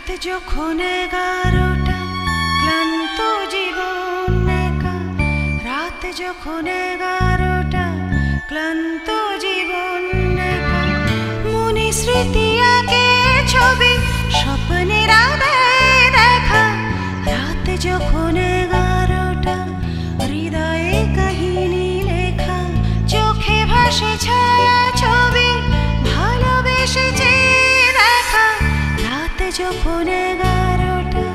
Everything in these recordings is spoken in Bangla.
রাত যখন 11টা ক্লান্ত জীবন একা, রাত যখন 11টা ক্লান্ত জীবন একা, মনে স্মৃতি আঁকে ছবি স্বপ্নের আধারে দেখা, রাত যখন 11টা হৃদয়ে কাহিনী লেখা, চোখে ভাসে ছায়া ছবি ভালোবেসেছে দেখা, রাত যখন 11টা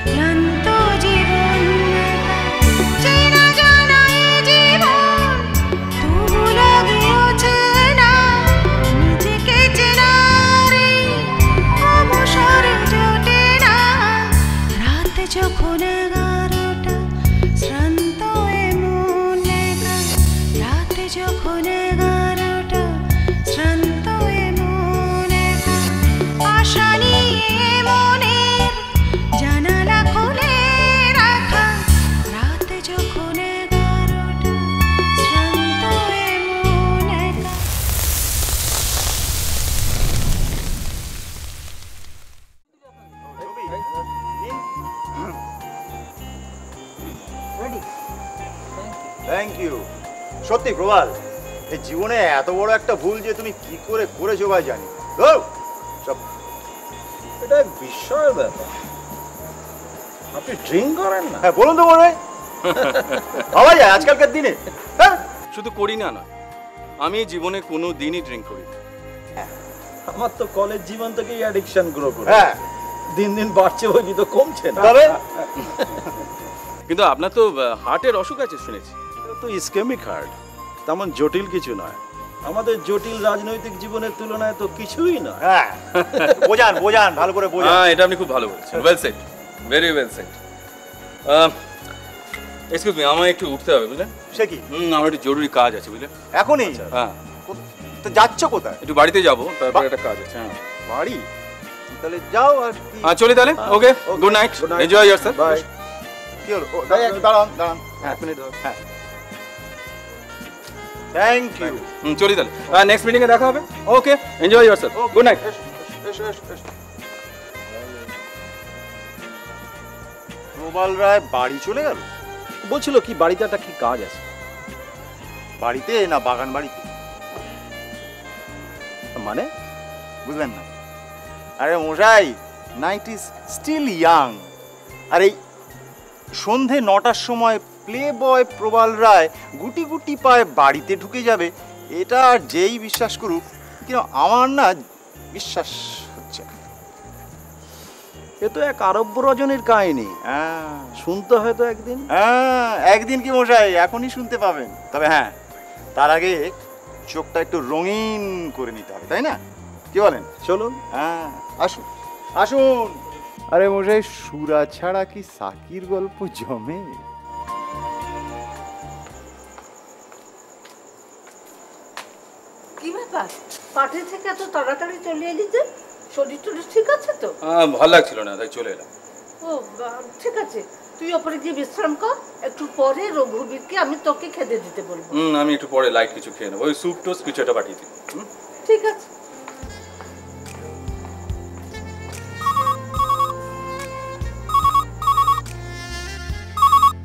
ক্লান্ত জীবন একা, চেনা জানা এই জীবন তবু লাগে অচেনা, নিজেকে চেনার এই অবসর জোটে না, রাত যখন 11টা শ্রান্ত এমন একা, রাত যখন 11টা শ্রান্ত এমন একা, আশা নিয়ে মনের জানালা খুলে রাখা, রাত যখন 11টা শ্রান্ত এমন একা। Thank you. সত্যি প্রবাল, এই জীবনে এত বড় একটা ভুল যে তুমি কি করে করেছো ভাই জানি। সব এটা এক বিস্ময়ের ব্যাপার, আপনি ড্রিঙ্ক করেন না? হ্যাঁ বলুন তো মনে হয় ভাবা যায় আজকালকার দিনে। হ্যাঁ শুধু করি না না, আমি জীবনে কোনো দিনই ড্রিঙ্ক করি না। আমার তো কলেজ জীবন থেকেই অ্যাডিকশন গ্রো করে, হ্যাঁ দিন দিন বাড়ছে বই তো কমছে না। তবে কিন্তু আপনার তো হার্টের অসুখ আছে শুনেছি। এটা তো ইসকেমিক হার্ট, তেমন জটিল কিছু নয়। আমাদের জটিল রাজনৈতিক জীবনের তুলনায় তো কিছুই নয়। হ্যাঁ বোঝান বোঝান ভালো করে বোঝান। হ্যাঁ, এটা আপনি খুব ভালো বলেছেন। Well said, very well said. Excuse me, আমায় একটু উঠতে হবে বুঝলেন। সে কি আমার একটু জরুরি কাজ আছে বুঝলেন। এখনই? হ্যাঁ, তো যাচ্ছ কোথায়? একটু বাড়িতে যাবো, তারপর একটা কাজ আছে। হ্যাঁ বাড়ি? তাহলে যাও আর কি। হ্যাঁ চলি তাহলে। Okay, good night, enjoy yourself. Bye. কি হলো? দাঁড়ান দাঁড়ান, এক মিনিট। হ্যাঁ থ্যাংক ইউ। চলি তাহলে, নেক্সট মিটিংয়ে দেখা হবে। ওকে, এনজয় ইয়ারসেলফ, গুড নাইট। প্রবাল রায় বাড়ি চলে গেল? বলছিল কি বাড়িতে একটা কি কাজ আছে। বাড়িতে না বাগান বাড়িতে? মানে বুঝলেন না? আরে মশাই, নাইট ইজ স্টিল ইয়াং। আর এই সন্ধে 9টার সময় প্লে বয় প্রবাল রায় গুটি গুটি পায়ে বাড়িতে ঢুকে যাবে, এটা আর যেই বিশ্বাস করুক, কিন্তু আমার না বিশ্বাস হচ্ছে না। এ তো এক আরব্য রজনীর কাহিনী, হ্যাঁ শুনতে হয়তো একদিন। হ্যাঁ একদিন কি মশাই, এখনই শুনতে পাবেন। তবে হ্যাঁ, তার আগে চোখটা একটু রঙিন করে নিতে হবে, তাই না? কি বলেন? চলুন। হ্যাঁ আসুন আসুন। আরে মশাই, সুরা ছাড়া কি সাকির গল্প জমে? কি ব্যাপার, পাঠে থেকে এত তাড়াতাড়ি চলে এলি যে? শরীর টরীর ঠিক আছে তো? ভালো লাগছিল না, তাই চলে এলাম। ও ঠিক আছে, তুই ওপরে গিয়ে বিশ্রাম কর, একটু পরে রঘুবীরকে আমি তোকে খেতে দিতে বলবো। আমি একটু পরে লাইট কিছু খেয়ে নেবো, ওই স্যুপ টোস্ট কিছু একটা পাঠিয়ে দিই। ঠিক আছে।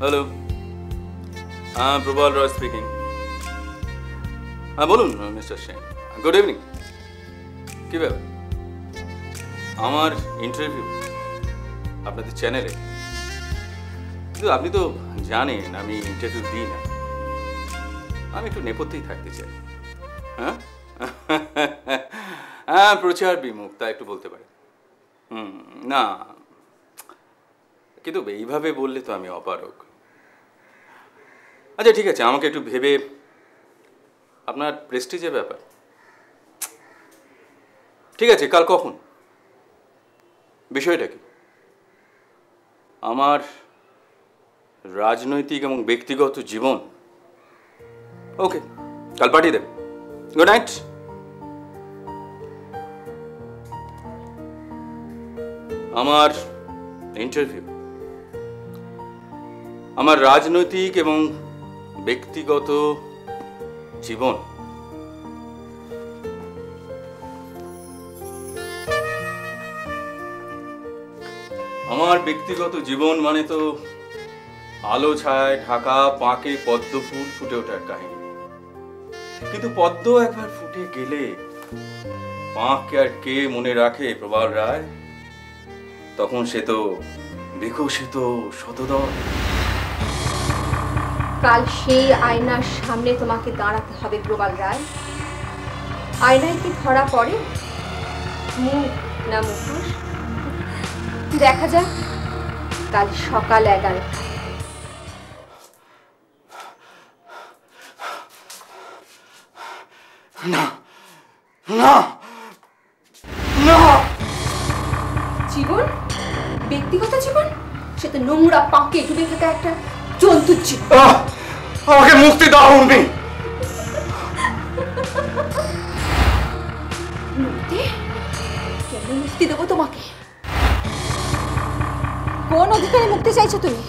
হ্যালো, হ্যাঁ প্রবাল রয় স্পিকিং। হ্যাঁ বলুন মিস্টার সেন। Good evening. কী ব্যাপার? আমার ইন্টারভিউ আপনাদের চ্যানেলে? কিন্তু আপনি তো জানেন আমি ইন্টারভিউ দিই না, আমি একটু নেপথ্যেই থাকতে চাই। হ্যাঁ হ্যাঁ, প্রচার বিমুখ, তা একটু বলতে পারি। না কিন্তু এইভাবে বললে তো আমি অপারগ। আচ্ছা ঠিক আছে, আমাকে একটু ভেবে, আপনার প্রেস্টিজের ব্যাপার। ঠিক আছে, কাল কখন? বিষয়টা কি? আমার রাজনৈতিক এবং ব্যক্তিগত জীবন? ওকে, কাল পাঠিয়ে দেবে। Good night. আমার ইন্টারভিউ আমার রাজনৈতিক এবং ব্যক্তিগত জীবন। আমার ব্যক্তিগত জীবন মানে তো আলো ছায় ঢাকা পাঁকে পদ্ম ফুল ফুটে ওঠার কাহিনী। কিন্তু পদ্ম একবার ফুটে গেলে পাঁককে আর কে মনে রাখে প্রবাল রায়? তখন সে তো বিকশিত শতদল। কাল সেই আয়নার সামনে তোমাকে দাঁড়াতে হবে প্রবাল রায়। আয়নায় কি ধরা পড়ে, মুখ না মুখোশ? দেখা যাক কাল সকাল 11টা। না না না, জীবন, ব্যক্তিগত জীবন, সে তো নোংরা পাকে ডুবে থাকা একটা জন্তুর জীবন। আমাকে মুক্তি দাও উর্মি। মুক্তি? কেন মুক্তি দেবো তোমাকে? কোন অধিকারে মুক্তি চাইছো তুমি?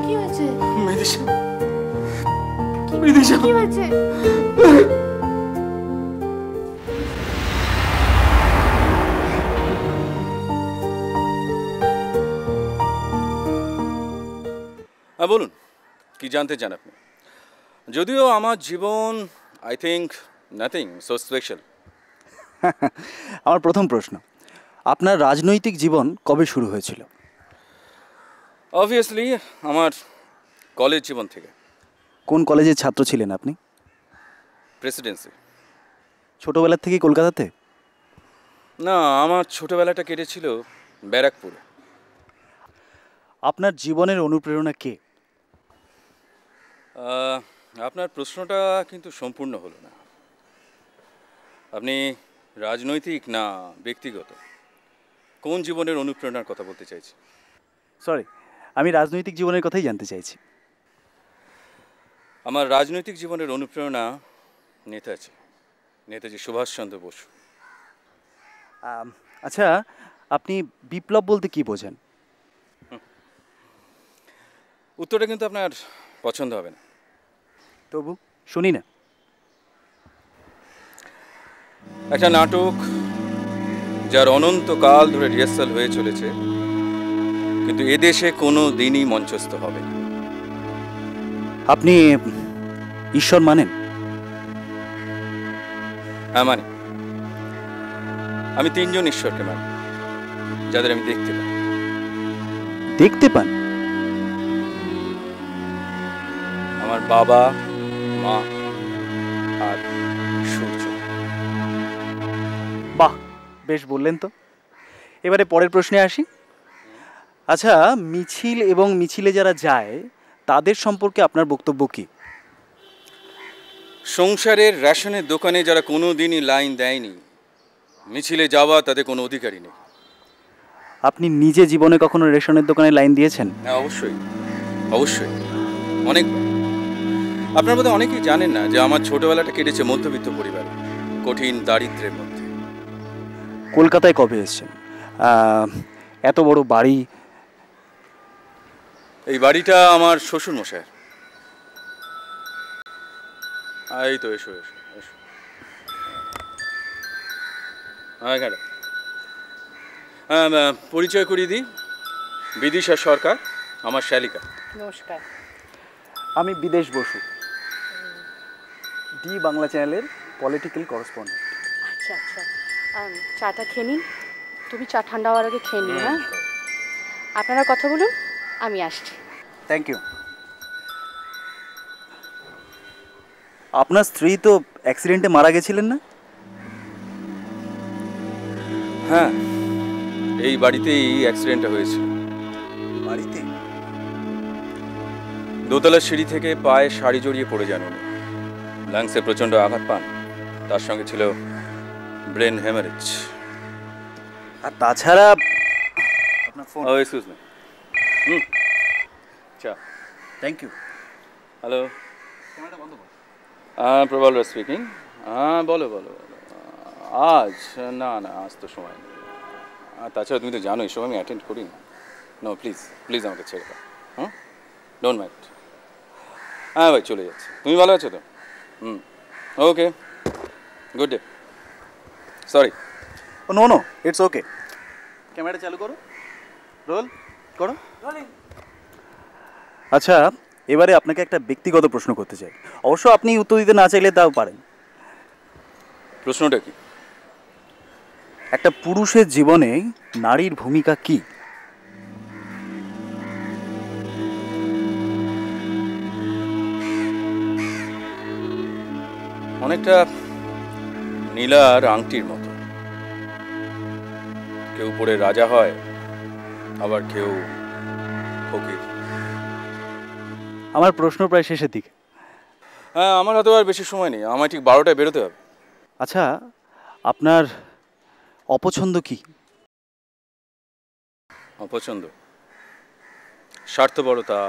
কি হয়েছে? কি হয়েছে? বলুন, কি জানতে চান আপনি? যদিও আমার জীবন I think nothing so special. আমার প্রথম প্রশ্ন, আপনার রাজনৈতিক জীবন কবে শুরু হয়েছিল? অবভিয়াসলি আমার কলেজ জীবন থেকে। কোন কলেজের ছাত্র ছিলেন আপনি? প্রেসিডেন্সি। ছোটবেলার থেকেই কলকাতাতে? না, আমার ছোটবেলাটা কেটেছিল ব্যারাকপুরে। আপনার জীবনের অনুপ্রেরণা কে? আপনার প্রশ্নটা কিন্তু সম্পূর্ণ হলো না। আপনি রাজনৈতিক না ব্যক্তিগত কোন জীবনের অনুপ্রেরণার কথা বলতে চাইছি? সরি, আমি রাজনৈতিক জীবনের কথাই জানতে চাইছি। আমার রাজনৈতিক জীবনের অনুপ্রেরণা নেতাজি সুভাষচন্দ্র বসু। আচ্ছা, আপনি বিপ্লব বলতে কি বোঝেন? উত্তরটা কিন্তু আপনার পছন্দ হবে না। তবু শুনি না। একটা নাটক যার অনন্তকাল ধরে রিহার্সাল হয়ে চলেছে, কিন্তু এদেশে কোনো দিনই মঞ্চস্থ হবে না। আপনি ঈশ্বর মানেন? হ্যাঁ মানি। আমি 3 জন ঈশ্বরকে মানি, যাদের আমি দেখতে পাই। দেখতে পান? আমার বাবা, মা আর সূর্য। বাহ, বেশ বললেন তো। এবারে পরের প্রশ্নে আসি। আচ্ছা, মিছিল এবং মিছিলে যারা যায় তাদের সম্পর্কে আপনার বক্তব্য কি? সংসারের রেশনের দোকানে যারা কোনো দিনই লাইন দেয়নি, মিছিলে যাওয়া তাদের কোনো অধিকারই নেই। আপনি নিজে জীবনে কখনো রেশনের দোকানে লাইন দিয়েছেন? হ্যাঁ, অবশ্যই অবশ্যই, অনেকবার। আপনার বোধহয় অনেকেই জানেন না যে আমার ছোটবেলাটা কেটেছে মধ্যবিত্ত পরিবারে, কঠিন দারিদ্র্যের মধ্যে। কলকাতায় কবে এসেছেন? এত বড় বাড়ি। এই বাড়িটা আমার শ্বশুর মশাইয়ের। এই তো, এসো এসো এসো। হ্যাঁ, পরিচয় করিয়ে দিই, বিদিশা সরকার আমার শ্যালিকা। নমস্কার। আমি বিদেশ বসু, ডি বাংলা চ্যানেলের পলিটিক্যাল করেসপন্ডেন্ট। আচ্ছা আচ্ছা, চাটা খেয়ে নিন। তুমি চা ঠান্ডা হওয়ার আগে খেয়ে নিন। হ্যাঁ, আপনারা কথা বলুন, আমি আসছি। Thank you. আপনার স্ত্রী তো অ্যাক্সিডেন্টে মারা গেছিলেন না? হ্যাঁ, এই বাড়িতেই অ্যাক্সিডেন্টটা হয়েছিল। বাড়িতে? দোতলার সিঁড়ি থেকে পায়ে শাড়ি জড়িয়ে পড়ে যান উনি। লাংসে প্রচণ্ড আঘাত পান, তার সঙ্গে ছিল ব্রেন হেমারেজ। আর তাছাড়া আপনার ফোন। ও এক্সকিউজ মি। চা। Thank you. Hello, Prabal Roy speaking. বলো বলো বলো। আজ না না, আজ তো সময় নেই। তাছাড়া তুমি তো জানো এই সময় আমি অ্যাটেন্ড করি না। নো, প্লিজ প্লিজ আমাকে ছেড়ে দাও। Don't mind. হ্যাঁ ভাই, চলে যাচ্ছে। তুমি ভালো আছো তো? Okay, good day. Sorry. No no, it's okay. Camera চালু করো, রোল করো। আচ্ছা, এবারে আপনাকে একটা ব্যক্তিগত প্রশ্ন করতে চাই। অবশ্য আপনি উত্তর দিতে না চাইলে তাও পারেন। প্রশ্নটা কি? একটা পুরুষের জীবনে নারীর ভূমিকা কি? অনেকটা নীলার আংটির মতো। কেউ পরে রাজা হয়, আবার কেউ ফকির। আমার প্রশ্ন প্রায় শেষের দিকে। হ্যাঁ, আমার হাতে আর বেশি সময় নেই, আমায় ঠিক 12টায় বেরোতে হবে। আচ্ছা, আপনার অপছন্দ কি? অপছন্দ স্বার্থপরতা,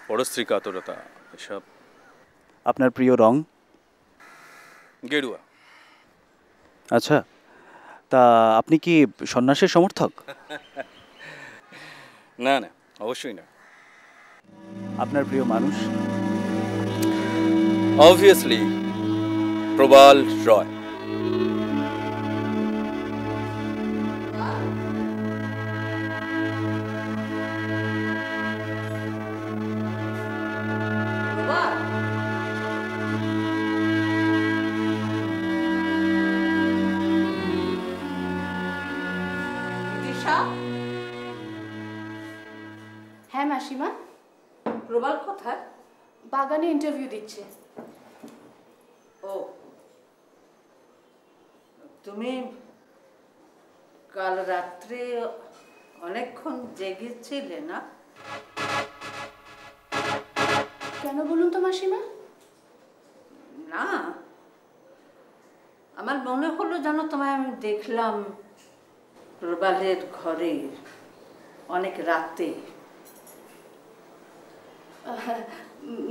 পরস্ত্রী কাতরতা, এসব। আপনার প্রিয় রং? গেরুয়া। আচ্ছা, তা আপনি কি সন্ন্যাসের সমর্থক? না না, অবশ্যই না। আপনার প্রিয় মানুষ? অবভিয়াসলি প্রবাল রয়। হ্যাঁ মাসিমা, প্রবাল কোথায়? বাগানে ইন্টারভিউ দিচ্ছে। ও, তুমি কাল রাত্রে অনেকক্ষণ জেগেছিলে না? কেন বলুন তো মাসিমা? না, আমার মনে হলো যেন তোমায় আমি দেখলাম প্রবালের ঘরে অনেক রাতে।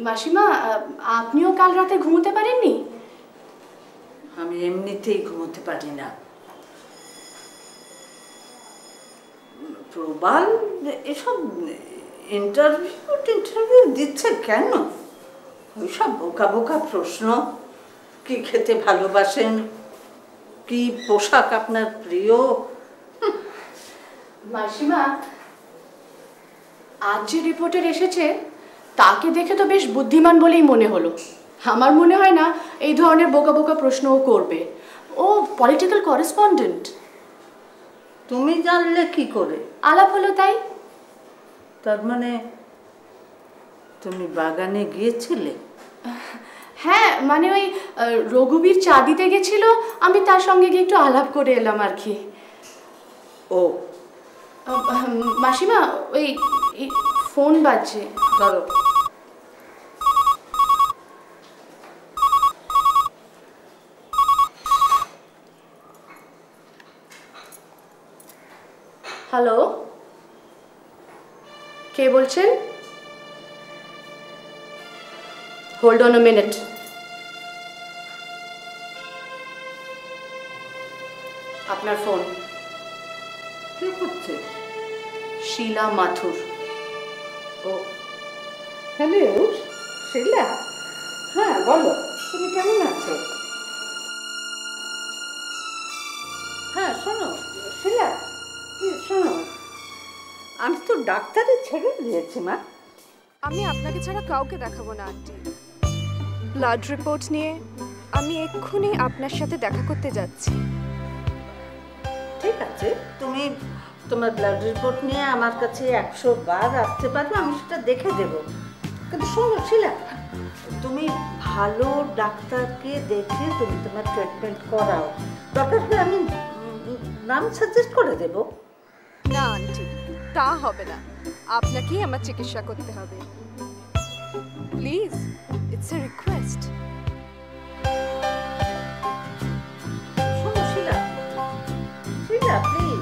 মাসিমা, আপনিও কাল রাতে ঘুমোতে পারেননি? আমি এমনিতেই ঘুমোতে পারি না। প্রবাল এসব ইন্টারভিউ দিচ্ছে কেন? ওইসব বোকা বোকা প্রশ্ন। কি খেতে ভালোবাসেন, কি পোশাক আপনার প্রিয়। মাসিমা, আজ যে রিপোর্টার এসেছে তাকে দেখে তো বেশ বুদ্ধিমান বলেই মনে হলো। আমার মনে হয় না এই ধরনের বোকা বোকা প্রশ্নও করবে। ও পলিটিক্যাল করেসপন্ডেন্ট। তুমি জানলে কি করে? আলাপ হলো তাই। তার মানে তুমি বাগানে গিয়েছিলে? হ্যাঁ, মানে ওই রঘুবীর চা দিতে গেছিল, আমি তার সঙ্গে গিয়ে একটু আলাপ করে এলাম আর কি। ও মাসিমা, ওই ফোন বাজছে, ধরো। হ্যালো, কে বলছেন? Hold on a minute. আপনার ফোন। কে করছে? শিলা মাথুর। ও, হ্যালো শিলা। হ্যাঁ বলো, তুমি কেমন আছো? হ্যাঁ শোনো শিলা, শোনো, আমি তো ডাক্তারে ছেড়ে দিয়েছি মা। আমি আপনাকে ছাড়া কাউকে দেখাবো না আন্টি। ব্লাড রিপোর্ট নিয়ে আমি এক্ষুনি আপনার সাথে দেখা করতে যাচ্ছি। ঠিক আছে, তুমি তোমার ব্লাড রিপোর্ট নিয়ে আমার কাছে 100 বার আসতে পারবে, আমি সেটা দেখে দেব। কিন্তু শোনো শিলা, তুমি ভালো ডাক্তারকে দেখে তুমি তোমার ট্রিটমেন্ট করাও। দরকার হলে আমি নাম সাজেস্ট করে দেব। না আন্টি, তা হবে না। আপনাকেই আমার চিকিৎসা করতে হবে। Please, it's a request. শোনো শিলা, শিলা প্লিজ।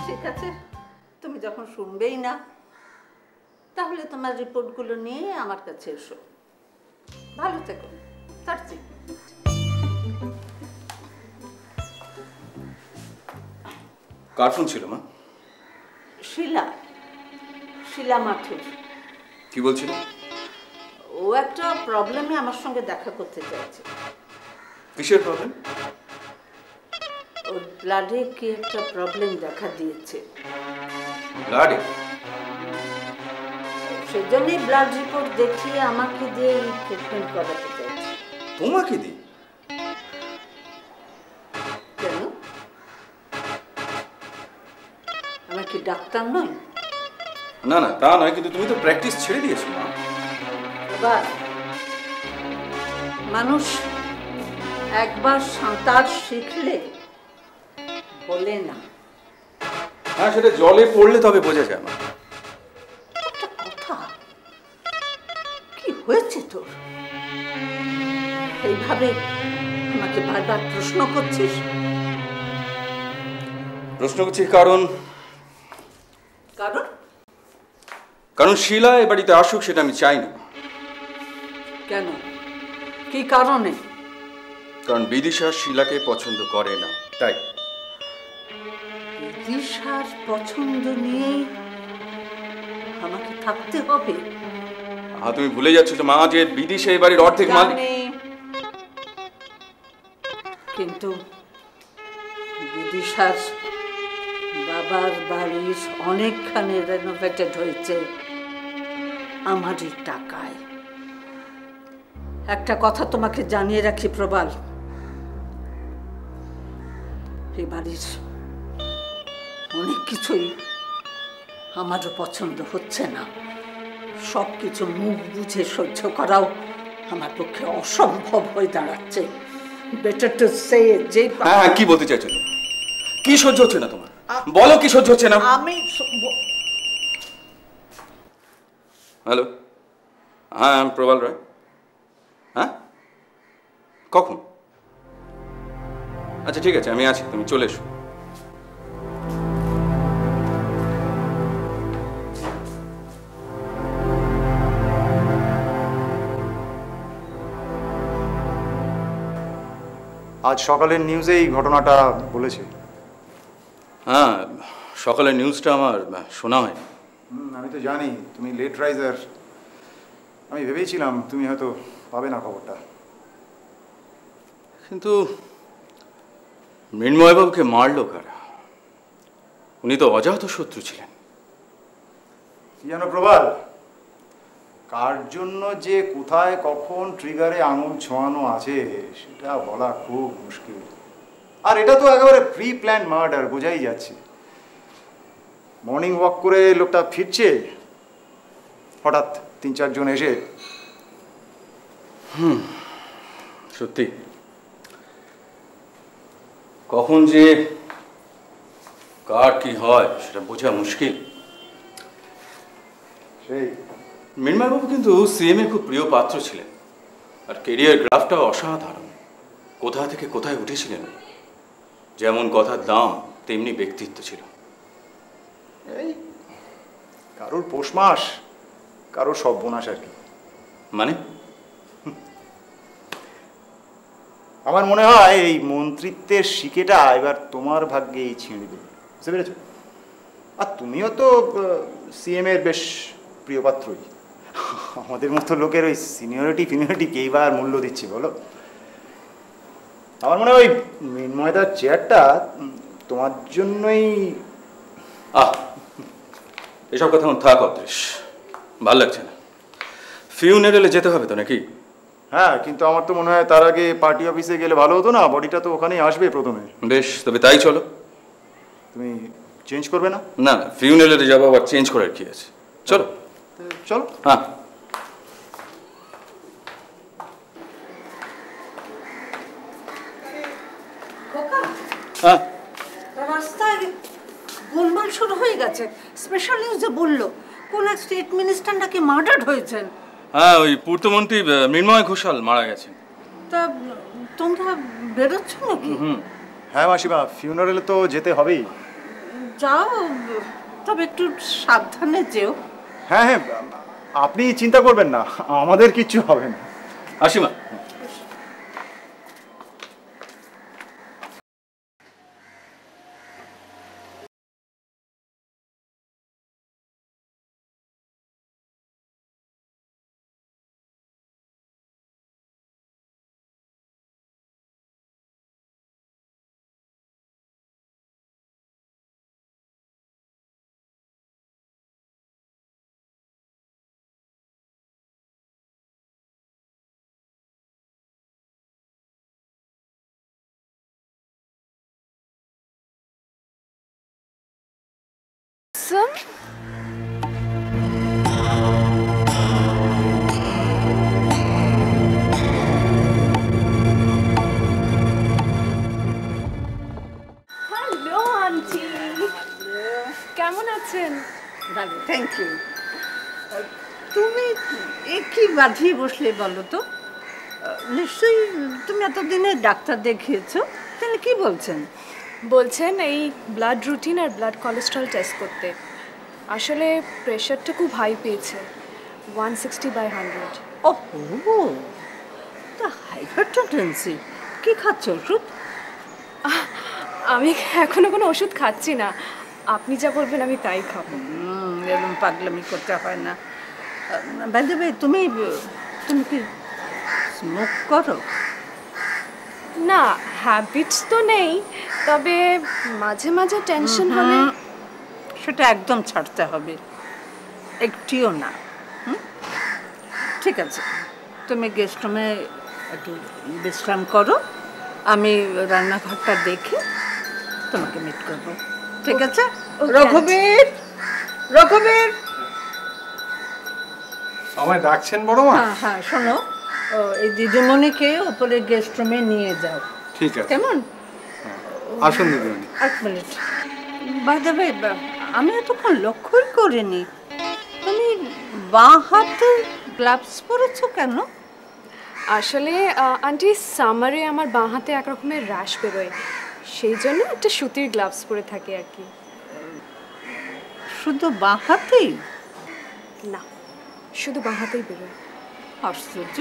ঠিক আছে, তুমি যখন শুনবেই না, তাহলে তোমার রিপোর্টগুলো নিয়ে আমার কাছে এসো। ভালো থেকো। ছাড়ছি। কার ফোন ছিল মা? শিলা, শিলা মাথুর। কি বলছিল? ও একটা প্রবলেমে আমার সঙ্গে দেখা করতে চাইছে। কিসের প্রবলেম? ওর ব্লাডে কি একটা প্রবলেম দেখা দিয়েছে, ব্লাডে? সেই জন্যই ব্লাড রিপোর্ট দেখিয়ে আমাকে দিয়ে ট্রিটমেন্ট করাতে চাইছে। তোমাকে দি? কেন, আমি কি ডাক্তার নই? না না, তা নয়, কিন্তু তুমি তো প্র্যাকটিস ছেড়ে দিয়েছো মা। এবার মানুষ একবার সাঁতার শিখলে বলে না। হ্যাঁ, সেটা জলে পড়লে তবে বোঝা যায় মা। একটা কথা, কি হয়েছে তোর? এইভাবে আমাকে বারবার প্রশ্ন করছিস? প্রশ্ন করছি কারণ কারণ? কারণ শিলা এ বাড়িতে আসুক, সেটা আমি চাই না। কেন, কি কারণে? কারণ বিদিশা শিলাকে পছন্দ করে না, তাই। দিশার পছন্দ নিয়ে আমাকে থাকতে হবে? তুমি ভুলে যাচ্ছ তো মা, যে বিদিশা এই বাড়ির অর্ধেক মালিক। জানি, কিন্তু বিদিশার বাবার বাড়ির অনেকখানি রেনোভেটেড হয়েছে আমারই টাকায়। একটা কথা তোমাকে জানিয়ে রাখি প্রবাল, এই বাড়ির অনেক কিছুই আমারও পছন্দ হচ্ছে না। সব কিছু মুখ বুঝে সহ্য করাও আমার পক্ষে অসম্ভব হয়ে দাঁড়াচ্ছে। বেটার টু সে যে। হ্যাঁ, কি বলতে চাইছো? কি সহ্য হচ্ছে না তোমার? বলো কি সহ্য হচ্ছে না? আমি হ্যালো, হ্যাঁ, আমি প্রবাল রায়। হ্যাঁ, কখন? আচ্ছা ঠিক আছে, আমি আছি, তুমি চলে এসো। আজ সকালের নিউজে এই ঘটনাটা বলেছে। হ্যাঁ, সকালের নিউজটা আমার শোনা হয়নি। আমি তো জানি তুমি লেট রাইজার। আমি ভেবেছিলাম তুমি হয়তো পাবে না খবরটা। কিন্তু মৃন্ময়বাবুকে মারলো কারা? উনি তো অজাত শত্রু ছিলেন। কি জানো প্রবাল, কার জন্য যে কোথায় কখন ট্রিগারে আঙুল ছোঁয়ানো আছে সেটা বলা খুব মুশকিল। আর এটা তো একেবারে প্রি প্ল্যান মার্ডার, বোঝাই যাচ্ছে। মর্নিং ওয়াক করে লোকটা ফিরছে, হঠাৎ 3-4 জন এসে। সত্যি, কখন যে কার কি হয় সেটা বোঝা মুশকিল। সেই মৃন্ময়বাবু কিন্তু সিএম এর খুব প্রিয় পাত্র ছিলেন, আর কেরিয়ার গ্রাফটাও অসাধারণ। কোথা থেকে কোথায় উঠেছিলেন, যেমন কথার দাম তেমনি ব্যক্তিত্ব ছিল। এই কারোর পৌষ মাস, কারোর সর্বনাশ আর কি। মানে আমার মনে হয় এই মন্ত্রিত্বের শিকেটা এবার তোমার ভাগ্যেই ছিঁড়ে দেবে, বুঝতে পেরেছ? আর তুমিও তো সিএম এর বেশ প্রিয় পাত্রই। আমাদের মতো লোকের ওই সিনিয়রিটি কেই বা আর মূল্য দিচ্ছি বলো? আমার মনে হয় ওই মৃন্ময়দার চেয়ারটা তোমার জন্যই। এসব কথা এখন থাক অদৃশ, ভাল লাগছে না। ফিউনারেলে যেতে হবে তো নাকি? হ্যাঁ, কিন্তু আমার তো মনে হয় তার আগে পার্টি অফিসে গেলে ভালো হতো না? বডিটা তো ওখানেই আসবে প্রথমে। বেশ, তবে তাই চলো। তুমি চেঞ্জ করবে না? না না, ফিউনারেলে যাবো, আবার চেঞ্জ করার কি আছে? চলো চলো। হ্যাঁ। হ্যাঁ, রাস্তায় গোলমাল শুরু হয়ে গেছে। স্পেশাল নিউজে বললো কোন এক স্টেট মিনিস্টার নাকি মার্ডার্ড হয়েছেন। হ্যাঁ, ওই পূর্তমন্ত্রী মৃন্ময় ঘোষাল মারা গেছেন। তা তোমরা বেরোচ্ছ নাকি? হ্যাঁ মাসিমা, ফিউনারেলে তো যেতে হবেই। যাও, তবে একটু সাবধানে যেও। হ্যাঁ হ্যাঁ, আপনি চিন্তা করবেন না, আমাদের কিচ্ছু হবে না। আসি মা। হ্যান্ডসাম। হ্যালো আন্টি, কেমন আছেন? ভালো, থ্যাংক ইউ। তুমি কি বাঁধিয়ে বসলে বলো তো? নিশ্চয়ই তুমি এতদিনে ডাক্তার দেখিয়েছো, তাহলে কি বলছেন? বলছেন এই ব্লাড রুটিন আর ব্লাড কোলেস্ট্রল টেস্ট করতে। আসলে প্রেশারটা খুব হাই পেয়েছে, 160/100। ওহো, তা হাইপারটেনসি। কি খাচ্ছ ওষুধ? আমি এখনো কোনো ওষুধ খাচ্ছি না, আপনি যা বলবেন আমি তাই খাবো। এরকম পাগলামি করতে হয় না। বাই দ্য ওয়ে, তুমি কি স্মোক করো? না, হ্যাবিটস তো নেই, তবে মাঝে মাঝে টেনশন হলে সেটা একদম ছাড়তে হবে, একটিও না। ঠিক আছে, তুমি গেস্ট রুমে একটু বিশ্রাম করো, আমি রান্নাঘরটা দেখে তোমাকে মিট করব। ঠিক আছে? রঘুবীর, রঘুবীর, আমায় ডাকছেন বড় মা? হ্যাঁ হ্যাঁ, শোনো, এই দিদিমণিকে ওপরে গেস্ট রুমে নিয়ে যাও। ঠিক আছে, কেমন? আসুন দিদিমণি। এক মিনিট। বাই দ্য ওয়ে, আমি এতক্ষণ লক্ষ্যই করিনি, তুমি বাঁ হাতে গ্লাভস পরেছো কেন? আসলে আন্টি সামারে আমার বাঁ হাতে এক রকমের র্যাশ বেরোয়, সেই জন্য একটা সুতির গ্লাভস পরে থাকি আর কি। শুধু বাঁ হাতেই? না, শুধু বাঁ হাতেই বেরোয়। আশ্চর্য,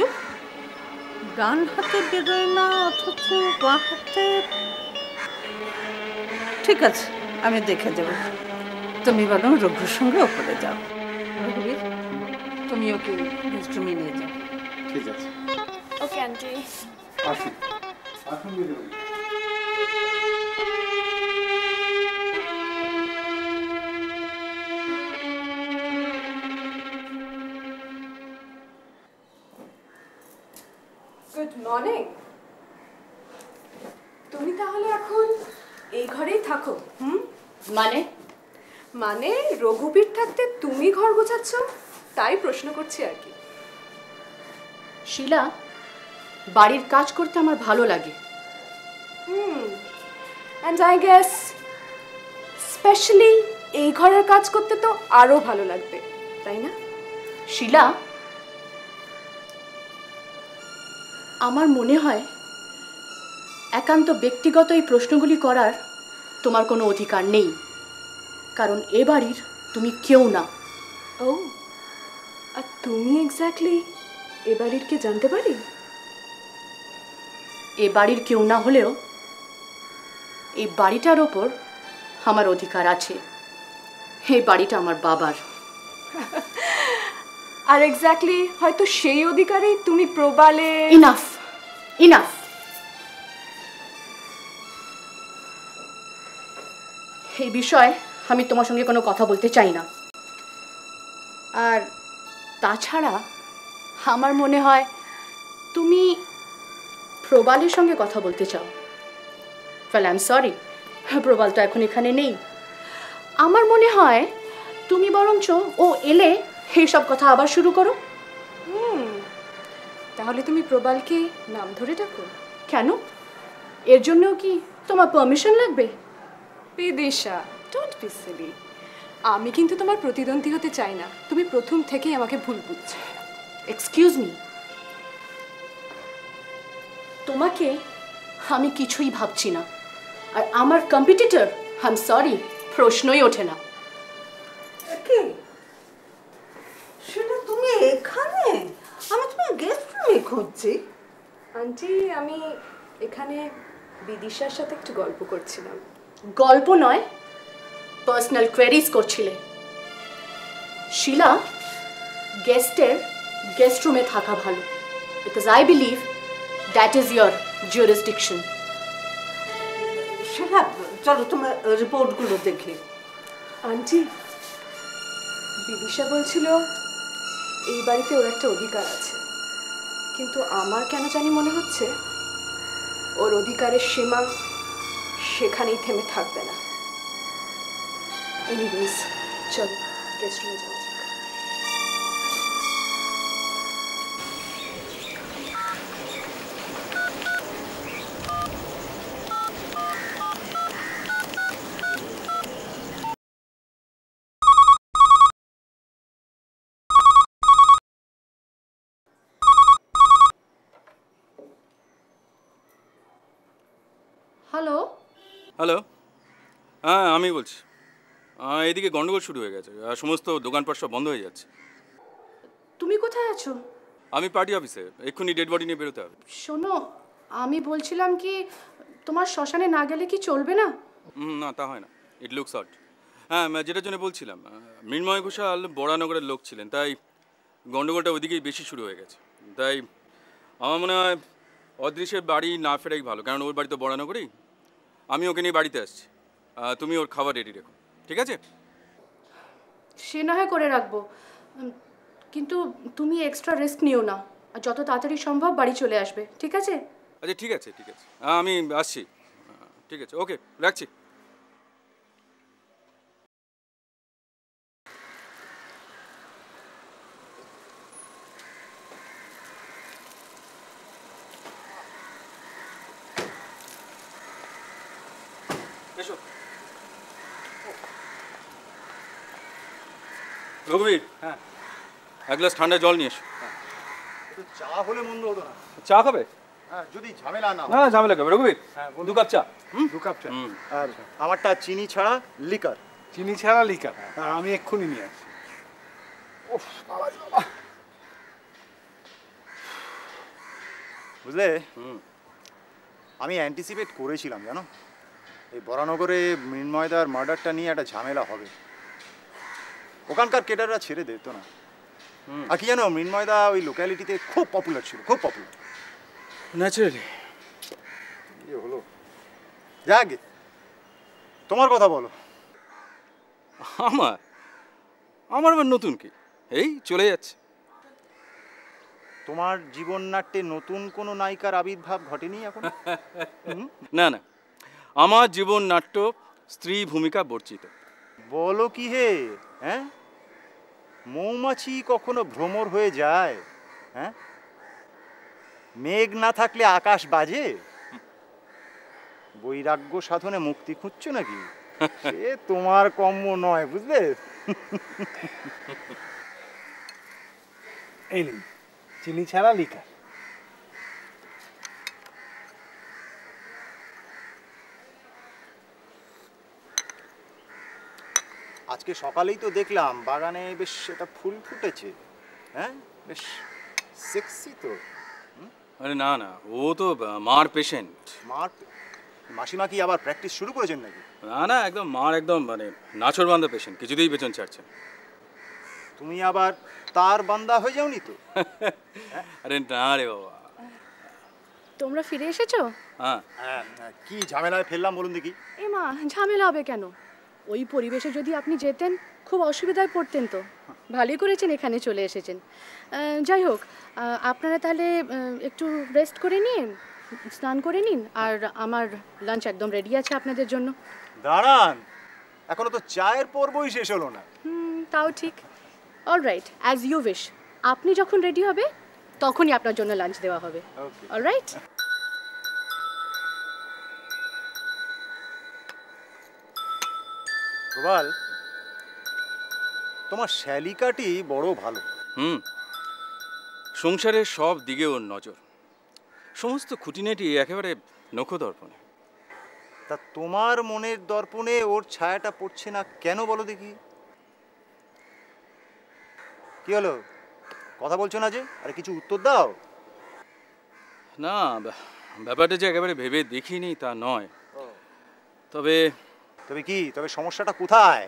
ডান হাতে বেরোয় না অথচ বাঁ হাতে। ঠিক আছে, আমি দেখে দেব, তুমি বরং রঘুর সঙ্গে ওপরে যাও। রঘুবীর, তুমি ওকে গেস্ট রুমে নিয়ে যাও। ঠিক আছে, ওকে আন্টি। আসুন আসুন দিদিমণি। Good morning. তুমি তাহলে এখন এই ঘরেই থাকো? মানে মানে রঘুবীর থাকতে তুমি ঘর গোছাচ্ছ, তাই প্রশ্ন করছি আর কি। শিলা, বাড়ির কাজ করতে আমার ভালো লাগে। অ্যান্ড আই গেস স্পেশালি এই ঘরের কাজ করতে তো আরো ভালো লাগবে, তাই না? শিলা, আমার মনে হয় একান্ত ব্যক্তিগত এই প্রশ্নগুলি করার তোমার কোনো অধিকার নেই, কারণ এ বাড়ির তুমি কেউ না। ও, আর তুমি এক্স্যাক্টলি এ বাড়ির কে জানতে পারি? এ বাড়ির কেউ না হলেও এই বাড়িটার ওপর আমার অধিকার আছে। এই বাড়িটা আমার বাবার। আর এক্স্যাক্টলি হয়তো সেই অধিকারেই তুমি প্রবালে। Enough, enough. এই বিষয়ে আমি তোমার সঙ্গে কোনো কথা বলতে চাই না। আর তাছাড়া আমার মনে হয় তুমি প্রবালের সঙ্গে কথা বলতে চাও। ওয়েল, আই এম সরি, প্রবাল তো এখন এখানে নেই। আমার মনে হয় তুমি বরঞ্চ ও এলে এই সব কথা আবার শুরু করো। তাহলে তুমি প্রবালকে নাম ধরে ডাকো। কেন? এর জন্যও কি তোমার পারমিশন লাগবে? Bidisha, don't be silly. আমি কিন্তু তোমার প্রতিদ্বন্দ্বী হতে চাই না, তুমি প্রথম থেকেই আমাকে ভুল বুঝছো। এক্সকিউজ মি, তোমাকে আমি কিছুই ভাবছি না, আর আমার কম্পিটিটর, আই এম সরি, প্রশ্নই ওঠে না। কি সেটা তুমি এখানে? আমি তোমার গেস্ট রুমে খুঁজছি। আন্টি, আমি এখানে বিদিশার সাথে একটু গল্প করছিলাম। গল্প নয়, পার্সোনাল কোয়েরিজ করছিলে। শিলা, গেস্টের গেস্ট রুমে থাকা ভালো, because I believe that is your jurisdiction. সেটা চলো তোমার রিপোর্টগুলো দেখি। আন্টি, বিদিশা বলছিল এই বাড়িতে ওর একটা অধিকার আছে, কিন্তু আমার কেন জানি মনে হচ্ছে ওর অধিকারের সীমা সেখানেই থেমে থাকবে না। এনিওয়েজ, চলো গেস্ট রুমে যাওয়া যাক। হ্যালো, হ্যালো, হ্যাঁ আমি বলছি। এদিকে গন্ডগোল শুরু হয়ে গেছে, সমস্ত দোকানপাট সব বন্ধ হয়ে যাচ্ছে। তুমি কোথায় আছো? আমি পার্টি অফিসে, এক্ষুনি ডেড বডি নিয়ে বেরোতে হবে। শোনো, আমি বলছিলাম কি তোমার শ্মশানে না গেলে কি চলবে না? না তা হয় না, ইট লুকস অড। হ্যাঁ, যেটার জন্য বলছিলাম, মৃন্ময় ঘোষাল বরানগরের লোক ছিলেন, তাই গন্ডগোলটা ওইদিকেই বেশি শুরু হয়ে গেছে। তাই আমার মনে হয় অদৃশ্যের বাড়ি না ফেরাই ভালো, কারণ ওর বাড়ি তো বরানগরেই। আমি ওকে নিয়ে বাড়িতে আসছি, তুমি ওর খাবার রেডি রেখো, ঠিক আছে? সে না হয় করে রাখবো, কিন্তু তুমি এক্সট্রা রেস্ট নিও না, আর যত তাড়াতাড়ি সম্ভব বাড়ি চলে আসবে, ঠিক আছে? আচ্ছা ঠিক আছে, ঠিক আছে, আমি আসছি। ঠিক আছে, ওকে, রাখছি। এসো রঘুবীর, হ্যাঁ এক গ্লাস ঠান্ডা জল নিয়ে এসো। একটু চা হলে মন্দ হতো না। চা খাবে? হ্যাঁ, যদি ঝামেলা না না ঝামেলা খাবে। রঘুবীর, হ্যাঁ, 2 কাপ চা। 2 কাপ চা। আর আমারটা চিনি ছাড়া লিকার। চিনি ছাড়া লিকার, আমি এক্ষুনি নিয়ে আসছি। বুঝলে, আমি অ্যান্টিসিপেট করেছিলাম জানো, এই বরানগরে মৃন্ময়দার মার্ডারটা নিয়ে একটা ঝামেলা হবে। ওখানকার কেটাররা ছেড়ে দিত না। আর কি জানো, মৃন্ময়দা ওই লোক্যালিটিতে খুব পপুলার ছিল, খুব পপুলার। ন্যাচারালি। কি হলো? যাক, তোমার কথা বলো। আমার আবার নতুন কি? এই চলে যাচ্ছে। তোমার জীবন নাট্যে নতুন কোনো নায়িকার আবির্ভাব ঘটেনি এখন? না না, আমার জীবন নাট্য স্ত্রী ভূমিকা বর্জিত। বলো কি হে? হ্যাঁ, মৌমাছি কখনো ভ্রমর হয়ে যায়? হ্যাঁ, মেঘ না থাকলে আকাশ বাজে? বৈরাগ্য সাধনে মুক্তি খুঁজছো নাকি? সে তোমার কম্য নয়, বুঝলে? এই নিন, চিনি ছাড়া লিকার। আজকে সকালেই তো দেখলাম বাগানে বেশ একটা ফুল ফুটেছে। হ্যাঁ, বেশ সেক্সি তো। আরে না না, ও তো মার পেশেন্ট। মার? মাসিমা কি আবার প্র্যাকটিস শুরু করেছেন নাকি? না না, একদম মার একদম মানে নাছর বান্ধা পেশেন্ট, কিছুতেই পেছন ছাড়ছে। তুমি আবার তার বান্দা হয়ে যাওনি তো? আরে না রে বাবা। তোমরা ফিরে এসেছো? হ্যাঁ। কি ঝামেলায় ফেললাম বলুন দেখি? এ মা, ঝামেলা হবে কেন? ওই পরিবেশে যদি আপনি যেতেন খুব অসুবিধায় পড়তেন তো। ভালোই করেছেন এখানে চলে এসেছেন। যাই হোক, আপনারা তাহলে একটু রেস্ট করে নিন, স্নান করে নিন, আর আমার লাঞ্চ একদম রেডি আছে আপনাদের জন্য। দাঁড়ান, এখনো তো চায়ের পর্বই শেষ হলো না। তাও ঠিক। Alright, as you wish. আপনি যখন রেডি হবে তখনই আপনার জন্য লাঞ্চ দেওয়া হবে। অলরাইট। প্রবাল, তোমার শ্যালিকাটি বড় ভালো। সংসারের সব দিকে ওর নজর, সমস্ত খুঁটিনাটি একেবারে নখদর্পণে। তা তোমার মনের দর্পণে ওর ছায়াটা পড়ছে না কেন বলো দেখি? কি হলো, কথা বলছো না যে? আরে কিছু উত্তর দাও। না, ব্যাপারটা যে একেবারে ভেবে দেখিনি তা নয়, তবে তবে কি, তবে সমস্যাটা কোথায়?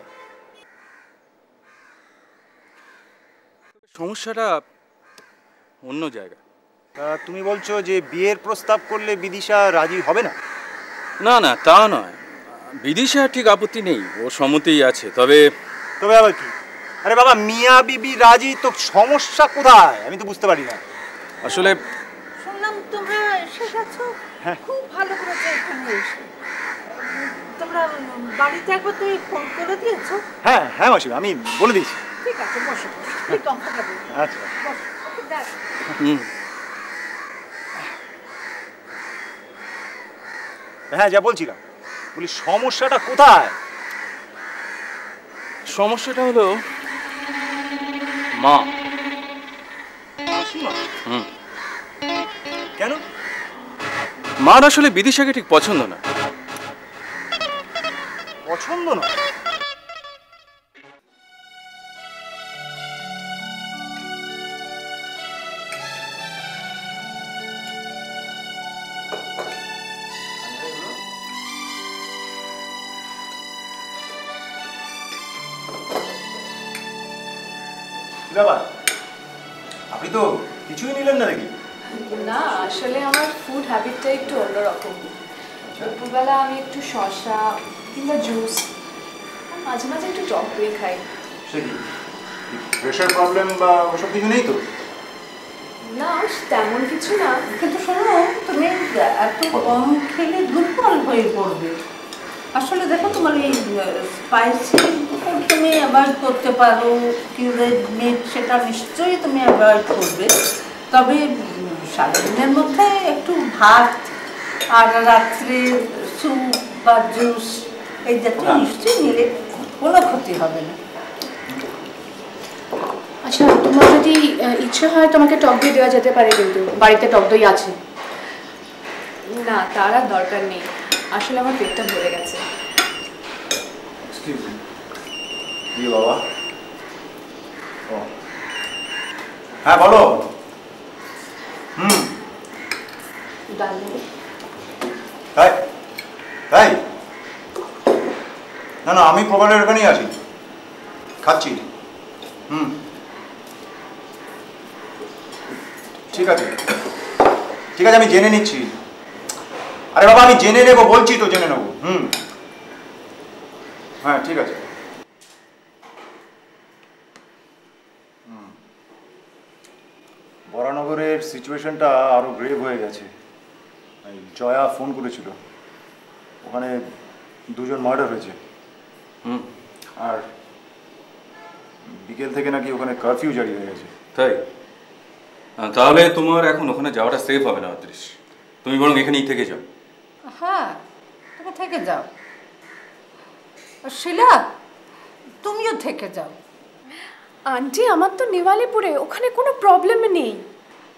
সমস্যাটা অন্য জায়গায়। তুমি বলছো যে বিয়ের প্রস্তাব করলে বিদিশা রাজি হবে না? না না, তা নয়, বিদিশার ঠিক আপত্তি নেই, ওর সম্মতিই আছে। তবে তবে আবার কি? আরে বাবা, মিয়া বিবি রাজি তো, সমস্যা কোথায় আমি তো বুঝতে পারি না। আসলে শুনলাম তোমরা এসে গেছো, খুব ভালো করেছো এখানে এসে। তোমরা তোমরা বাড়িতে একবার তুমি ফোন করে দিয়েছো? হ্যাঁ হ্যাঁ মাসিমা, আমি বলে দিয়েছি। ঠিক আছে, বসো বসো, কমফোর্টেবল। আচ্ছা হ্যাঁ, যা বলছিলাম, বলি সমস্যাটা কোথায়? সমস্যাটা হলো মা। হুম। কেন? মার আসলে বিদিশাকে ঠিক পছন্দ না। পছন্দ না? ব্যাপার, আপনি তো কিছুই নিলেন না দেখি। না, আসলে আমার ফুড হ্যাবিটটা একটু অন্যরকম। দুপুরবেলা আমি একটু শসা কিংবা জুস, মাঝে মাঝে একটু টক দই খাই। সে কি প্রেশার প্রবলেম বা ওসব কিছু নেই তো? না, তেমন কিছু না। কিন্তু শোনো, তুমি এত কম খেলে দুর্বল হয়ে পড়বে। আসলে দেখো, তোমার এই স্পাইসি তুমি অ্যাভয়েড করতে পারো, কিউরেড মিট সেটা নিশ্চয়ই তুমি অ্যাভয়েড করবে। তবে সারাদিনের মধ্যে একটু ভাত আর রাত্রে স্যুপ বা জুস এই জাতীয় নিশ্চয়ই নিলে কোনো ক্ষতি হবে না। আচ্ছা, তোমার যদি ইচ্ছে হয় তোমাকে টক দই দেওয়া যেতে পারে, কিন্তু বাড়িতে টক দই আছে। না, তার আর দরকার নেই। আসলে আমার পেটটা ভরে গেছে। কি বাবা? ও হ্যাঁ, বলো। ডাল নেবে? তাই তাই না না, আমি প্রবালের ওখানেই আছি, খাচ্ছি। ঠিক আছে ঠিক আছে, আমি জেনে নিচ্ছি। আরে বাবা, আমি জেনে নেবো, বলছি তো জেনে নেবো। হ্যাঁ ঠিক আছে। বরানগরের সিচুয়েশনটা আরো গ্রেভ হয়ে গেছে। জয়া ফোন করেছিল, ওখানে দুজন মার্ডার হয়েছে। আর বিকেল থেকে নাকি ওখানে কারফিউ জারি হয়ে গেছে। তাই? তাহলে তোমার এখন ওখানে যাওয়াটা সেফ হবে না অত্রিশ। তুমি বরং এখানেই থেকে যাও। হ্যাঁ, তুমি থেকে যাও। শিলা, তুমিও থেকে যাও। আন্টি, আমার তো নেওয়ালিপুরে, ওখানে কোনো প্রবলেম নেই।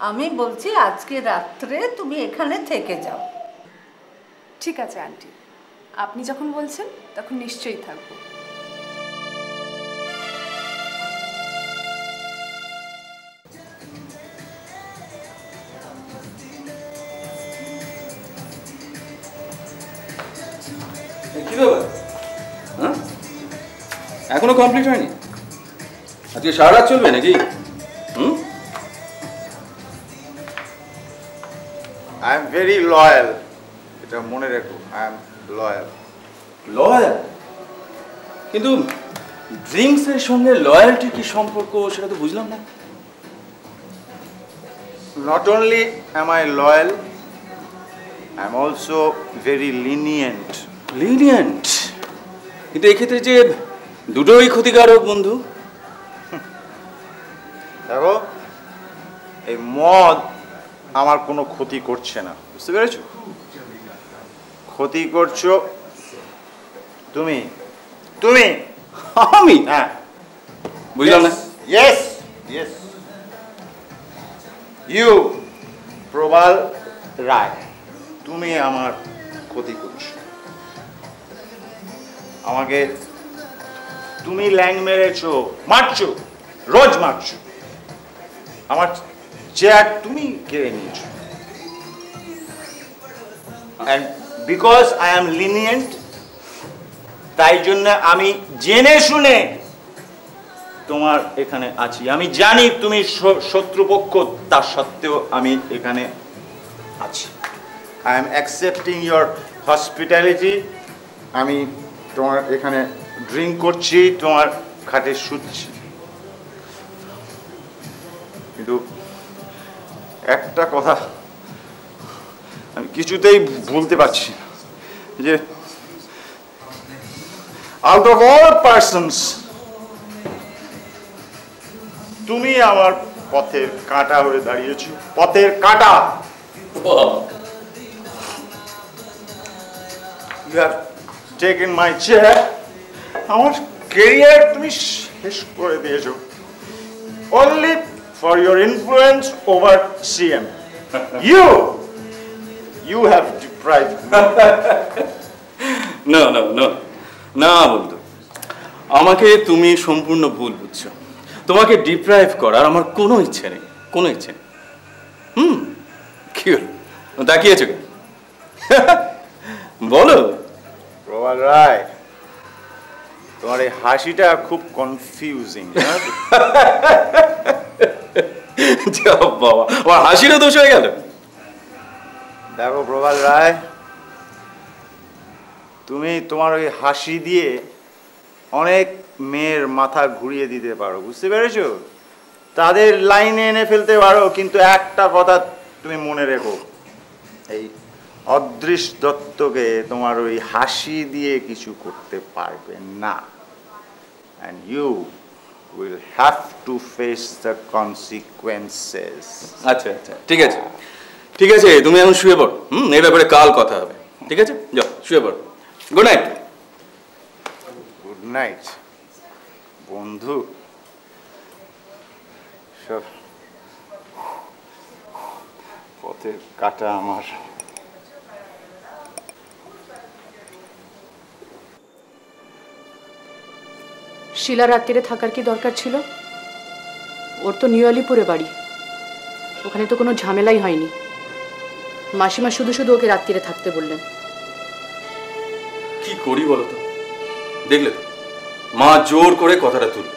আমি বলছি আজকে রাত্রে তুমি এখানে থেকে যাও। ঠিক আছে আন্টি, আপনি যখন বলছেন তখন নিশ্চয়ই থাকবো। কি ব্যাপার? হ্যাঁ, এখনো কমপ্লিট হয়নি? আজকে সারা রাত চলবে নাকি? আই এম ভেরি লয়াল, এটা মনে রেখো। I am loyal. লয়াল? কিন্তু ড্রিঙ্কসের সঙ্গে লয়ালটি কি সম্পর্ক সেটা তো বুঝলাম না। Not only am I loyal, I am also very lenient. Lenient? কিন্তু এক্ষেত্রে যে দুটোই ক্ষতিকারক বন্ধু। দেখো, এই মদ আমার কোনো ক্ষতি করছে না, বুঝতে পেরেছো? ক্ষতি করছো তুমি। তুমি? আমি? হ্যাঁ, বুঝলাম না। ইয়েস ইয়েস, ইউ প্রবাল রায়, তুমি আমার ক্ষতি করছো। আমাকে তুমি ল্যাং মেরেছো, মারছো, রোজ মারছো। আমার চেয়ার তুমি কেড়ে নিয়েছো। and because I am lenient, তাই জন্য আমি জেনে শুনে তোমার এখানে আছি। আমি জানি তুমি শত্রুপক্ষ, তা সত্ত্বেও আমি এখানে আছি। I am accepting your hospitality. আমি তোমার এখানে ড্রিঙ্ক করছি, তোমার খাটে শুচ্ছি। কিন্তু একটা কথা আমি কিছুতেই বলতে পারছি না, যে আউট অফ অল পার্সনস তুমি আমার পথের কাঁটা হয়ে দাঁড়িয়েছো, পথের কাঁটা। You have taken my chair. আমার ক্যারিয়ার তুমি শেষ করে দিয়েছো, only for your influence over CM. You have deprived me. না না না না বন্ধু, আমাকে তুমি সম্পূর্ণ ভুল বুঝছো। তোমাকে ডিপ্রাইভ করার আমার কোনো ইচ্ছে নেই, কোনো ইচ্ছে নেই। কি হলো তাকিয়েছো কেন? বলো। প্রবাল রায়, তোমার এই হাসিটা খুব কনফিউজিং। বাবা, আমার হাসিরও দোষ হয়ে গেল। দেখো প্রবাল রায়, তুমি তোমার ওই হাসি দিয়ে অনেক মেয়ের মাথা ঘুরিয়ে দিতে পারো, বুঝতে পেরেছো? তাদের লাইনে এনে ফেলতে পারো, কিন্তু একটা কথা তুমি মনে রেখো, এই অদৃশ দত্তকে তোমার ওই হাসি দিয়ে কিছু করতে পারবে না। And you will have to face the consequences. আচ্ছা আচ্ছা, ঠিক আছে ঠিক আছে, তুমি এখন শুয়ে পড়ো। এই ব্যাপারে কাল কথা হবে, ঠিক আছে? যাও শুয়ে পড়ো। Good night. গুড নাইট বন্ধু। সব পথের কাটা আমার। শিলা রাত্রিরে থাকার কি দরকার ছিল? ওর তো নিউ আলিপুরে বাড়ি, ওখানে তো কোনো ঝামেলাই হয়নি। মাসিমা শুধু শুধু ওকে রাত্রিরে থাকতে বললেন। কি করি বলো তো? দেখলে তো মা জোর করে কথাটা তুলল।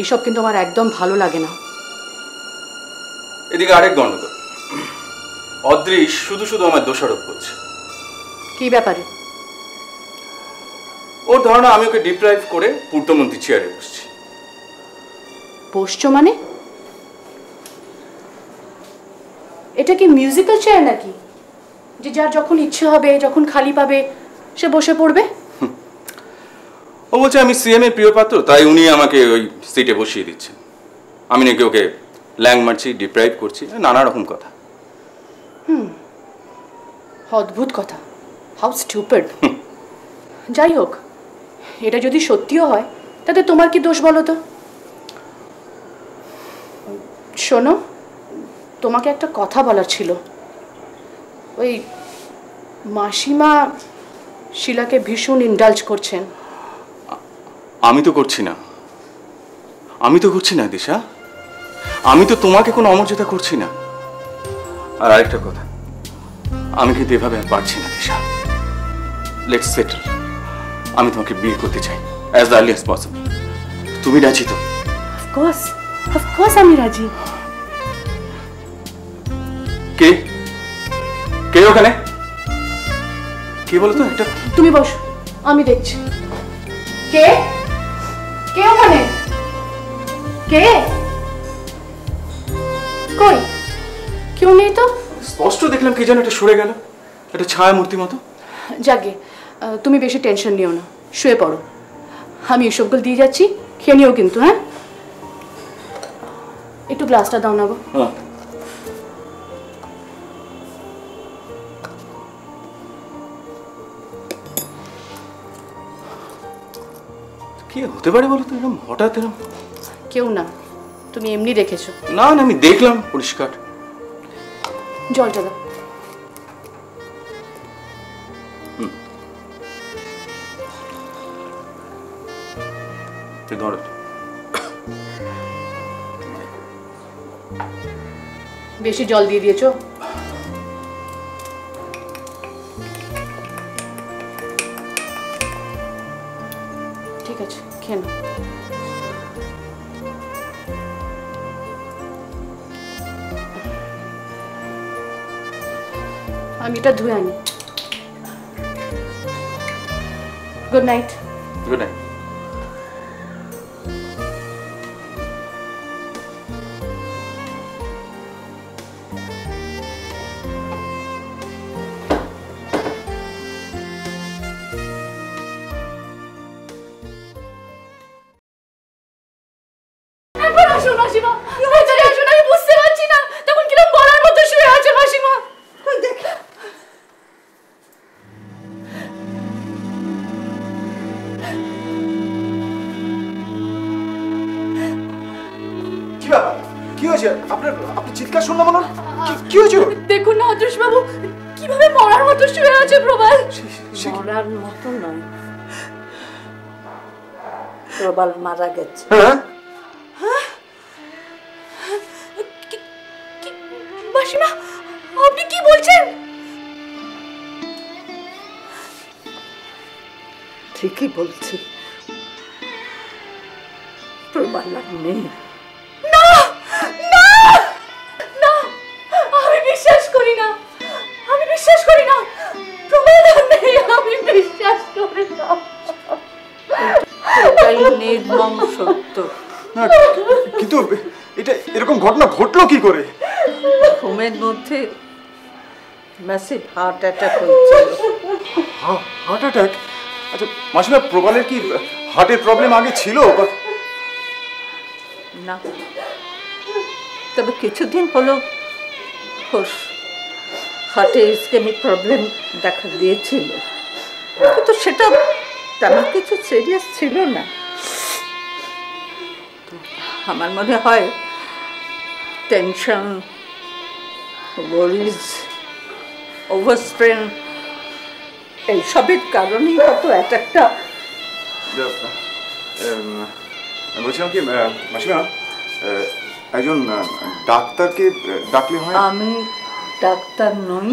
এইসব কিন্তু আমার একদম ভালো লাগে না। এদিকে আরেক গন্ডগোল, অদৃশ শুধু শুধু আমার দোষারোপ করছে। কি ব্যাপারে? ওর ধারণা আমি ওকে ডিপ্রাইভ করে পূর্তমন্ত্রী চেয়ারে বসছি। বসছো মানে? এটা কি মিউজিক্যাল চেয়ার নাকি, যে যার যখন ইচ্ছে হবে, যখন খালি পাবে সে বসে পড়বে? ও বলছে আমি সিএম এর প্রিয় পাত্র, তাই উনি আমাকে ওই সিটে বসিয়ে দিচ্ছেন। আমি নাকি ওকে ল্যাং মারছি, ডিপ্রাইভ করছি, নানা রকম কথা। অদ্ভুত কথা, হাউ স্টুপিড। যাই হোক, এটা যদি সত্যিও হয় তাতে তোমার কি দোষ বলো তো? শোনো, তোমাকে একটা কথা বলার ছিল। ওই মাসিমা শিলাকে ভীষণ ইন্ডালজ করছেন। আমি তো করছি না, আমি তো করছি না দিশা, আমি তো তোমাকে কোনো অমর্যাদা করছি না। আর আরেকটা কথা, আমি কিন্তু এভাবে আর পারছি না দিশা। Let's settle. আমি তোমাকে বিয়ে করতে চাই অ্যাজ আর্লি অ্যাজ পসিবল। তুমি রাজি তো? অফকোর্স আমি রাজি। কে কে ওখানে? কে বলো তো? একটা তুমি বসো, আমি দেখছি। কে কে ওখানে? কে? কই কেউ নেই তো। স্পষ্ট দেখলাম কে যেন একটা সরে গেল, একটা ছায়া মূর্তি মতো। যাকে, তুমি বেশি টেনশন নিও না, শুয়ে পড়ো। আমি এসবগুলো দিয়ে যাচ্ছি, খেয়ে নিও কিন্তু। হ্যাঁ, একটু গ্লাসটা দাও না গো। কি হতে পারে বলো তো এরকম হঠাৎ? এরকম কেউ না, তুমি এমনি দেখেছো। না না, আমি দেখলাম পরিষ্কার। জলটা দাও। ধরো। বেশি জল দিয়ে দিয়েছো। ঠিক আছে, খেয়ে নাও। আমি এটা ধুয়ে আনি। Good night. Good night. আসুন মাসিমা, ভেতরে আসুন, আমি বুঝতে পারছি না তখন কিরকম মরার মতো শুয়ে আছে মাসিমা। কই দেখি। কি ব্যাপার? কি হয়েছে আপনার? আপনি চিৎকার শুনলাম না, কি হয়েছে? দেখুন না অদৃশ বাবু কিভাবে মরার মতো শুয়ে আছে প্রবাল। মরার মতো নয়, প্রবাল মারা গেছে। হ্যাঁ মাসিমা আপনি কি বলছেন? ঠিকই বলছি, প্রবাল আর নেই। না না না, আমি বিশ্বাস করি না, আমি বিশ্বাস করি না, প্রবাল আর নেই, আমি বিশ্বাস করি না। এটাই নির্মম সত্য। না, কিন্তু এটা এরকম ঘটনা ঘটলো কি করে? ঘুমের মধ্যে ম্যাসিভ হার্ট অ্যাটাক হয়েছিল। Heart attack? আচ্ছা মাসিমা, প্রবালের কি হার্টের প্রবলেম আগে ছিল? না, তবে কিছুদিন হলো ওর হার্টে ইসকেমিক প্রবলেম দেখা দিয়েছিল, কিন্তু সেটা তেমন কিছু সিরিয়াস ছিল না। আমার মনে হয় টেনশন, ওয়ারিজ, ওভারস্ট্রেন এইসবের কারণেই হয়তো অ্যাটাকটা। বলছিলাম কি মাসিমা, একজন ডাক্তারকে ডাকলে হয়? আমি ডাক্তার নই।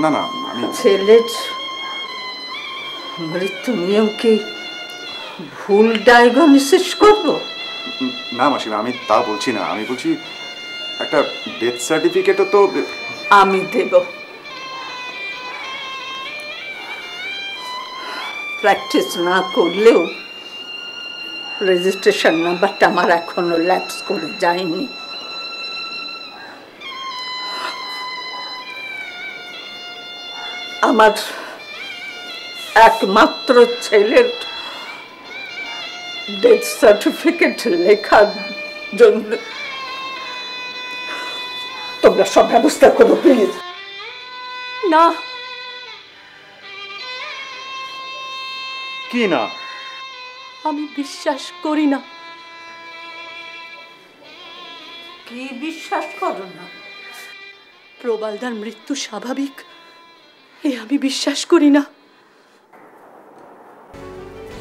না না, আমি ছেলের মৃত্যু নিয়েও কি ভুল ডায়াগনোসিস করব? না মাসিমা, আমি তা বলছি না, আমি বলছি একটা ডেথ সার্টিফিকেটও তো আমি দেব। প্র্যাকটিস না করলেও রেজিস্ট্রেশন নাম্বারটা আমার এখনো ল্যাপস করে যায়নি। আমার একমাত্র ছেলের ডেথ সার্টিফিকেট লেখার জন্য তোমরা সব ব্যবস্থা করো প্লিজ। না, কি না? আমি বিশ্বাস করি না। কি বিশ্বাস করো না? প্রবালদার মৃত্যু স্বাভাবিক এ আমি বিশ্বাস করি না।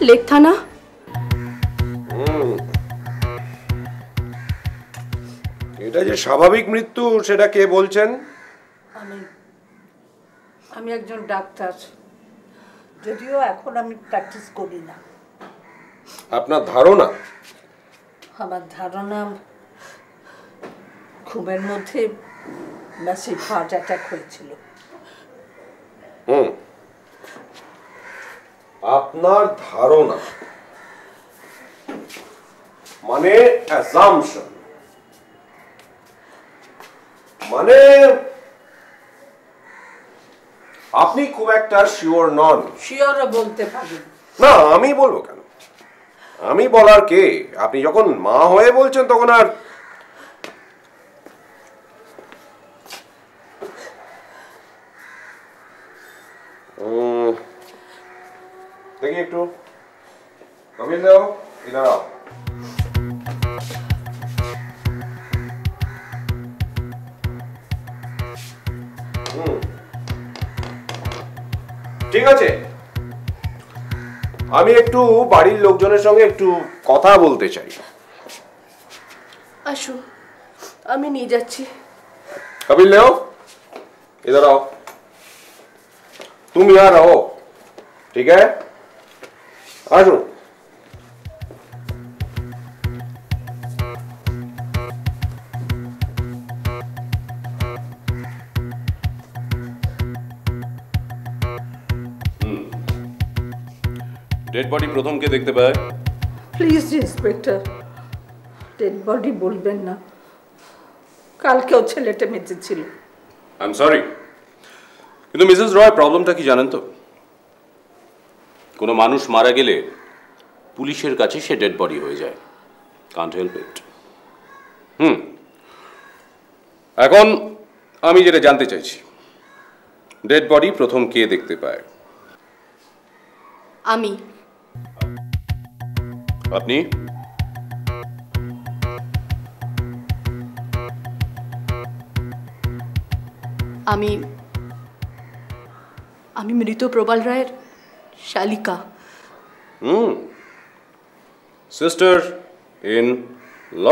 লেক থানা? এটা যে স্বাভাবিক মৃত্যু সেটা কে বলছেন? আমি একজন ডাক্তার, যদিও এখন আমি প্র্যাকটিস করি না। আপনার ধারণা? আমার ধারণা ঘুমের মধ্যে ম্যাসিভ হার্ট অ্যাটাক হয়েছিল। আপনার ধারণা মানে অ্যাজাম্পশন, মানে আপনি খুব একটা শিওর নন। শিওরও বলতে পারেন না, আমি বলবো কেন? আমি বলার কে? আপনি যখন মা হয়ে বলছেন তখন আর দেখি একটু কবির দাও, ইধার আও। ঠিক আছে, আমি একটু বাড়ির লোকজনের সঙ্গে একটু কথা বলতে চাই। আসুন, আমি নিয়ে যাচ্ছি। कपिल ले आओ, इधर आओ, तुम यहाँ रहो, ठीक है? आजो। ডেড বডি প্রথম কে দেখতে পায়? প্লিজ ইন্সপেক্টর, ডেড বডি বলবেন না, কালকেও ছেলেটা মেজে ছিল। আই এম সরি, কিন্তু মিসেস রয় প্রবলেমটা কি জানেন তো? কোনো মানুষ মারা গেলে পুলিশের কাছে সে ডেড বডি হয়ে যায়, কান্ট হেল্প ইট। এখন আমি যেটা জানতে চাইছি, ডেড বডি প্রথম কে দেখতে পায়? আমি। আপনি? আমি আমি মৃত প্রবাল রায়ের শালিকা। Sister in law.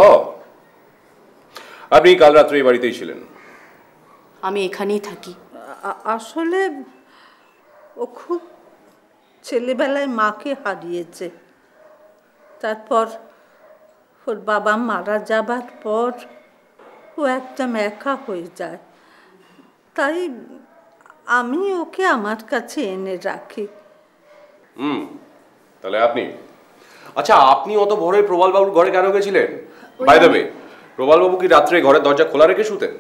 আপনি কাল রাত্রে এই বাড়িতেই ছিলেন? আমি এখানেই থাকি। আসলে ও খুব ছেলেবেলায় মাকে হারিয়েছে। তারপর ওর বাবা মারা যাবার পর ও একদম একা হয়ে যায়, তাই আমি ওকে আমার কাছে এনে রাখি। তাহলে আপনি, আচ্ছা আপনি অত ভোরে প্রবাল বাবুর ঘরে কেন গেছিলেন? বাই দ্য ওয়ে, প্রবাল বাবু কি রাত্রে ঘরের দরজা খোলা রেখে শুতেন?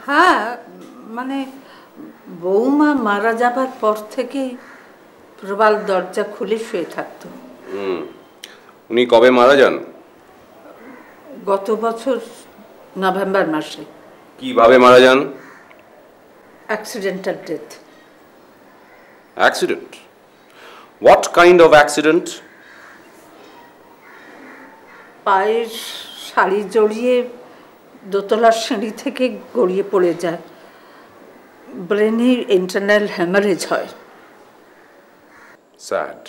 হ্যাঁ, মানে বৌমা মারা যাবার পর থেকে প্রবাল দরজা খুলে শুয়ে থাকতো। উনি কবে মারা যান? গত বছর নভেম্বর মাসে। কিভাবে মারা যান? Accidental death. Accident? What kind of accident? পায়ের শাড়ি জড়িয়ে দোতলার সিঁড়ি থেকে গড়িয়ে পড়ে যায়, ব্রেনে ইন্টারনাল হ্যামারেজ হয়। Sad,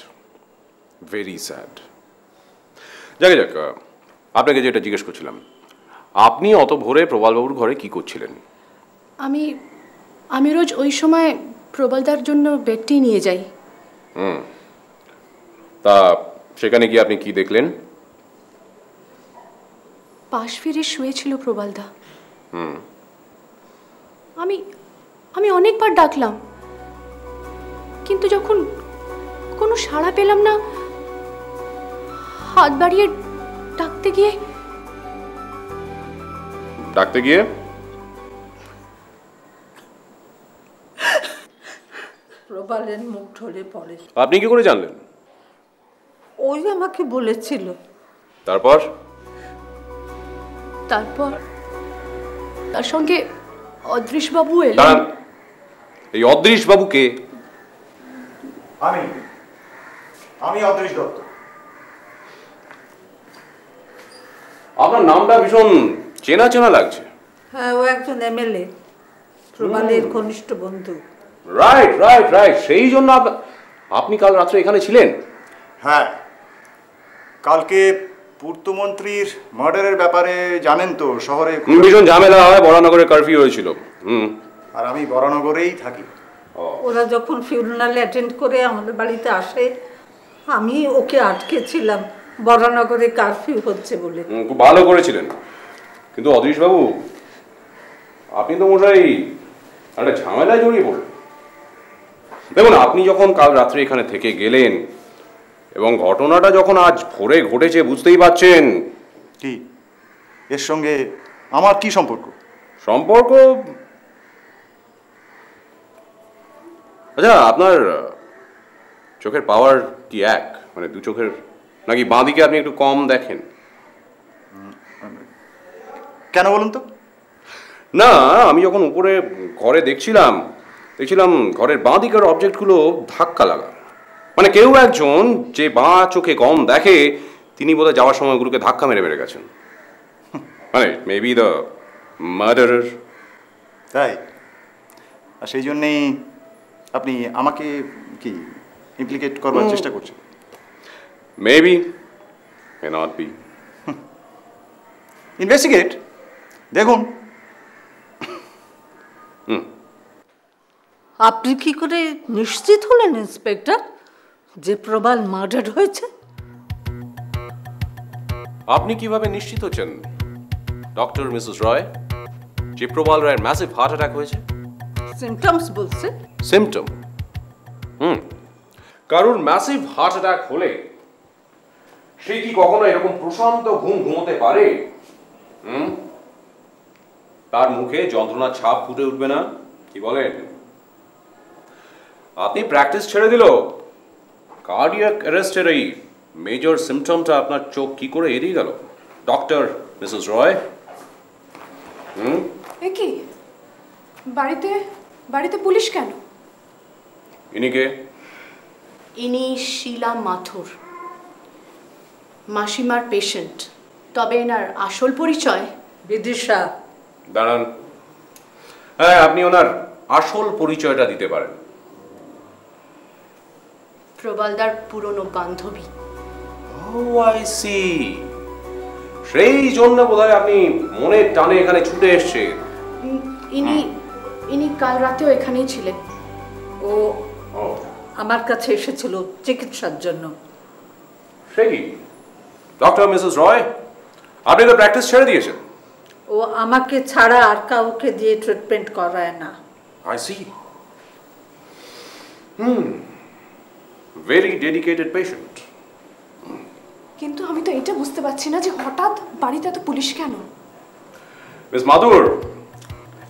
very sad. যাকে যাক, আপনাকে যেটা জিজ্ঞেস করছিলাম, আপনি অত ভোরে প্রবালবাবুর ঘরে কি করছিলেন? আমি রোজ ওই সময় প্রবালদার জন্য বেডটি নিয়ে যাই। তা সেখানে গিয়ে আপনি কি দেখলেন? পাশ ফিরে শুয়েছিল প্রবালদা। আমি অনেকবার ডাকলাম, কিন্তু যখন কোনো সাড়া পেলাম না, হাত বাড়িয়ে ডাকতে গিয়ে প্রবালের মুখ ঢলে পড়ে। আপনি কি করে জানলেন? ওই আমাকে বলেছিল। তারপর তার সঙ্গে অদৃশবাবু এলেন। এই অদৃশবাবু কে? আমি অদৃশ দত্ত। আপনার নামটা ভীষণ চেনা চেনা লাগছে। হ্যাঁ, ও একজন এমএলএ, প্রবালের ঘনিষ্ঠ বন্ধু। রাইট রাইট রাইট, সেই জন্য আপনি কাল রাত্রে এখানে ছিলেন? হ্যাঁ, কালকে পূর্তমন্ত্রীর মার্ডারের ব্যাপারে জানেন তো, শহরে ভীষণ ঝামেলা হয়, বরানগরে কারফিউ হয়েছিল। আর আমি বরানগরেই থাকি। ওরা যখন ফিউনারাল অ্যাটেন্ড করে আমাদের বাড়িতে আসে, আমি ওকে আটকেছিলাম বরানগরে কারফিউ হচ্ছে বলে। খুব ভালো করেছিলেন। কিন্তু অদৃশবাবু, আপনি তো মশাই একটা ঝামেলায় জড়িয়ে পড়লেন। দেখুন, আপনি যখন কাল রাত্রে এখানে থেকে গেলেন এবং ঘটনাটা যখন আজ ভোরে ঘটেছে, বুঝতেই পারছেন। কি এর সঙ্গে আমার কি সম্পর্ক? আচ্ছা, আপনার চোখের পাওয়ার কি এক, মানে দু চোখের, নাকি বাঁ দিকে আপনি একটু কম দেখেন? কেন বলুন তো? না, আমি যখন উপরে ঘরে দেখছিলাম ঘরের বাঁ দিকের অবজেক্টগুলো ধাক্কা লাগা। মানে কেউ একজন যে বাঁ চোখে কম দেখে, তিনি বোধহয় যাওয়ার সময় ওগুলোকে ধাক্কা মেরে গেছেন। মানে মেবি দ্য মার্ডারার। তাই? আর সেই জন্যেই আপনি আমাকে কি ইমপ্লিকেট করবার চেষ্টা করছেন? Maybe, may not be. Investigate, দেখুন। আপনি কি করে নিশ্চিত হলেন ইন্সপেক্টর যে প্রবাল মার্ডার হয়েছে? আপনি কিভাবে নিশ্চিত হচ্ছেন ডক্টর মিসেস রয় যে প্রবাল রায়ের ম্যাসিভ হার্ট অ্যাটাক হয়েছে? সিমটমস বলছে। সিমটম? কারোর ম্যাসিভ হার্ট অ্যাটাক হলে সে কি কখনো এরকম প্রশান্ত ঘুম ঘুমোতে পারে? তার মুখে যন্ত্রণার ছাপ ফুটে উঠবে না? কি বলেন? আপনি প্র্যাকটিস ছেড়ে দিল, কার্ডিয়াক অ্যারেস্টের এই মেজর সিমটমটা আপনার চোখ কি করে এড়িয়ে গেল ডক্টর মিসেস রয়? এ কি বাড়িতে বাড়িতে পুলিশ কেন? ইনি কে? ইনি শিলা মাথুর, মাসিমার পেশেন্ট। তবে এনার আসল পরিচয় বিদিশা। দাঁড়ান, হ্যাঁ আপনি ওনার আসল পরিচয়টা দিতে পারেন। প্রবালদার পুরনো বান্ধবী। ও আই সি, সেই জন্য বোধহয় আপনি মনের টানে এখানে ছুটে এসেছেন। ইনি কাল রাতেও এখানেই ছিলেন। ও আমার কাছে এসেছিল চিকিৎসার জন্য। সে কি ডক্টর মিসেস রয়, আপনি তো প্র্যাকটিস ছেড়ে দিয়েছেন? ও আমাকে ছাড়া আর কাউকে দিয়ে ট্রিটমেন্ট করায় না। I see. Very dedicated patient. কিন্তু আমি তো এটা বুঝতে পারছি না যে হঠাৎ বাড়িতে এত পুলিশ কেন? মিস মাধুর,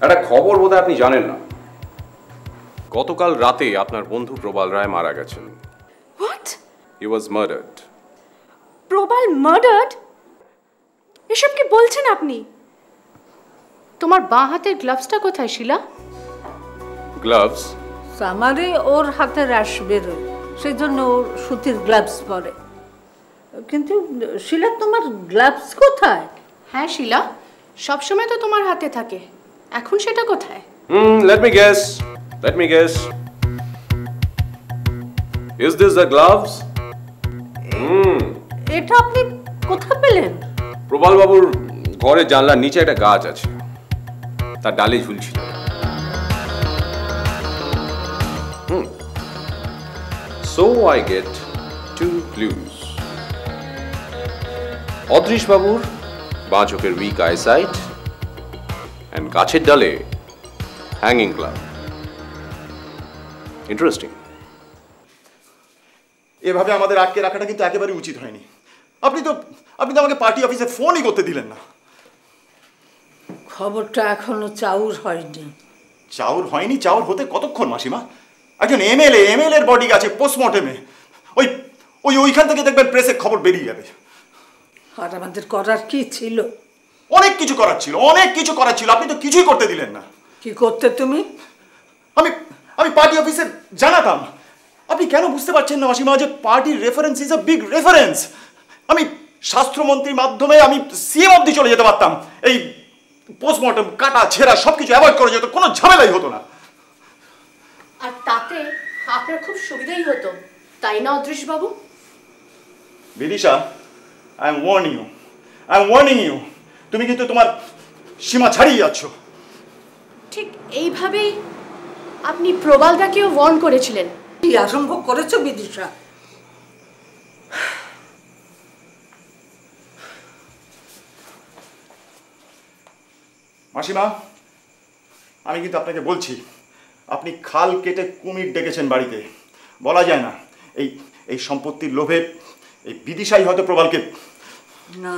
একটা খবর বোধহয় আপনি জানেন না। গতকাল রাতে আপনার বন্ধু প্রবাল রায় মারা গেছেন। What? He was murdered. Prabal murdered? এসব কি বলছেন আপনি? তোমার বাঁ হাতের গ্লাভসটা কোথায় শিলা? গ্লাভস? সামারে ওর হাতে র্যাশ বেরোয়, সেই জন্য ওর সুতির গ্লাভস পরে। কিন্তু শিলা, তোমার গ্লাভস কোথায়? হ্যাঁ শিলা, সবসময় তো তোমার হাতে থাকে, এখন সেটা কোথায়? Let me guess. Is this the gloves? এটা আপনি কোথায় পেলেন? প্রবাল বাবুর ঘরের জানলার নিচে একটা গাছ আছে, তার ডালে ঝুলছিল। So I get two clues. অদৃশ বাবুর বাঁ চোখের উইক আইসাইট and গাছের ডালে হ্যাঙ্গিং গ্লাভ। ইন্টারেস্টিং। এভাবে আমাদের আটকে রাখাটা কিন্তু একেবারে উচিত হয়নি। আপনি তো আমাকে পার্টি অফিসে ফোনই করতে দিলেন না। খবরটা এখনো চাউর হয়নি। চাউর হয়নি? চাউর হতে কতক্ষণ মাসিমা? একজন এমএলএ এর বডি আছে পোস্টমর্টেমে, ওইখান থেকে দেখবেন প্রেসে খবর বেরিয়ে যাবে। আর আমাদের করার কি ছিল? অনেক কিছু করার ছিল, আপনি তো কিছুই করতে দিলেন না। কি করতে তুমি? আমি পার্টি অফিসে জানাতাম। আপনি কেন বুঝতে পারছেন না মাসিমা যে পার্টির reference is a big reference? আমি স্বাস্থ্যমন্ত্রীর মাধ্যমে আমি সিএম অবধি চলে যেতে পারতাম। এই পোস্টমর্টম কাটা ছেঁড়া সবকিছু অ্যাভয়েড করা যেত, কোনো ঝামেলাই হতো না। আর তাতে আপনার খুব সুবিধাই হতো, তাই না অদৃশ বাবু? Bidisha, I am warning you. তুমি কিন্তু তোমার সীমা ছাড়িয়ে যাচ্ছ। ঠিক এইভাবেই আপনি প্রবালদাকেও ওয়ার্ন করেছিলেন। কি আরম্ভ করেছো বিদিশা? মাসিমা, আমি কিন্তু আপনাকে বলছি, আপনি খাল কেটে কুমির ডেকেছেন বাড়িতে। বলা যায় না এই সম্পত্তির লোভে এই বিদিশাই হয়তো প্রবালকে। না,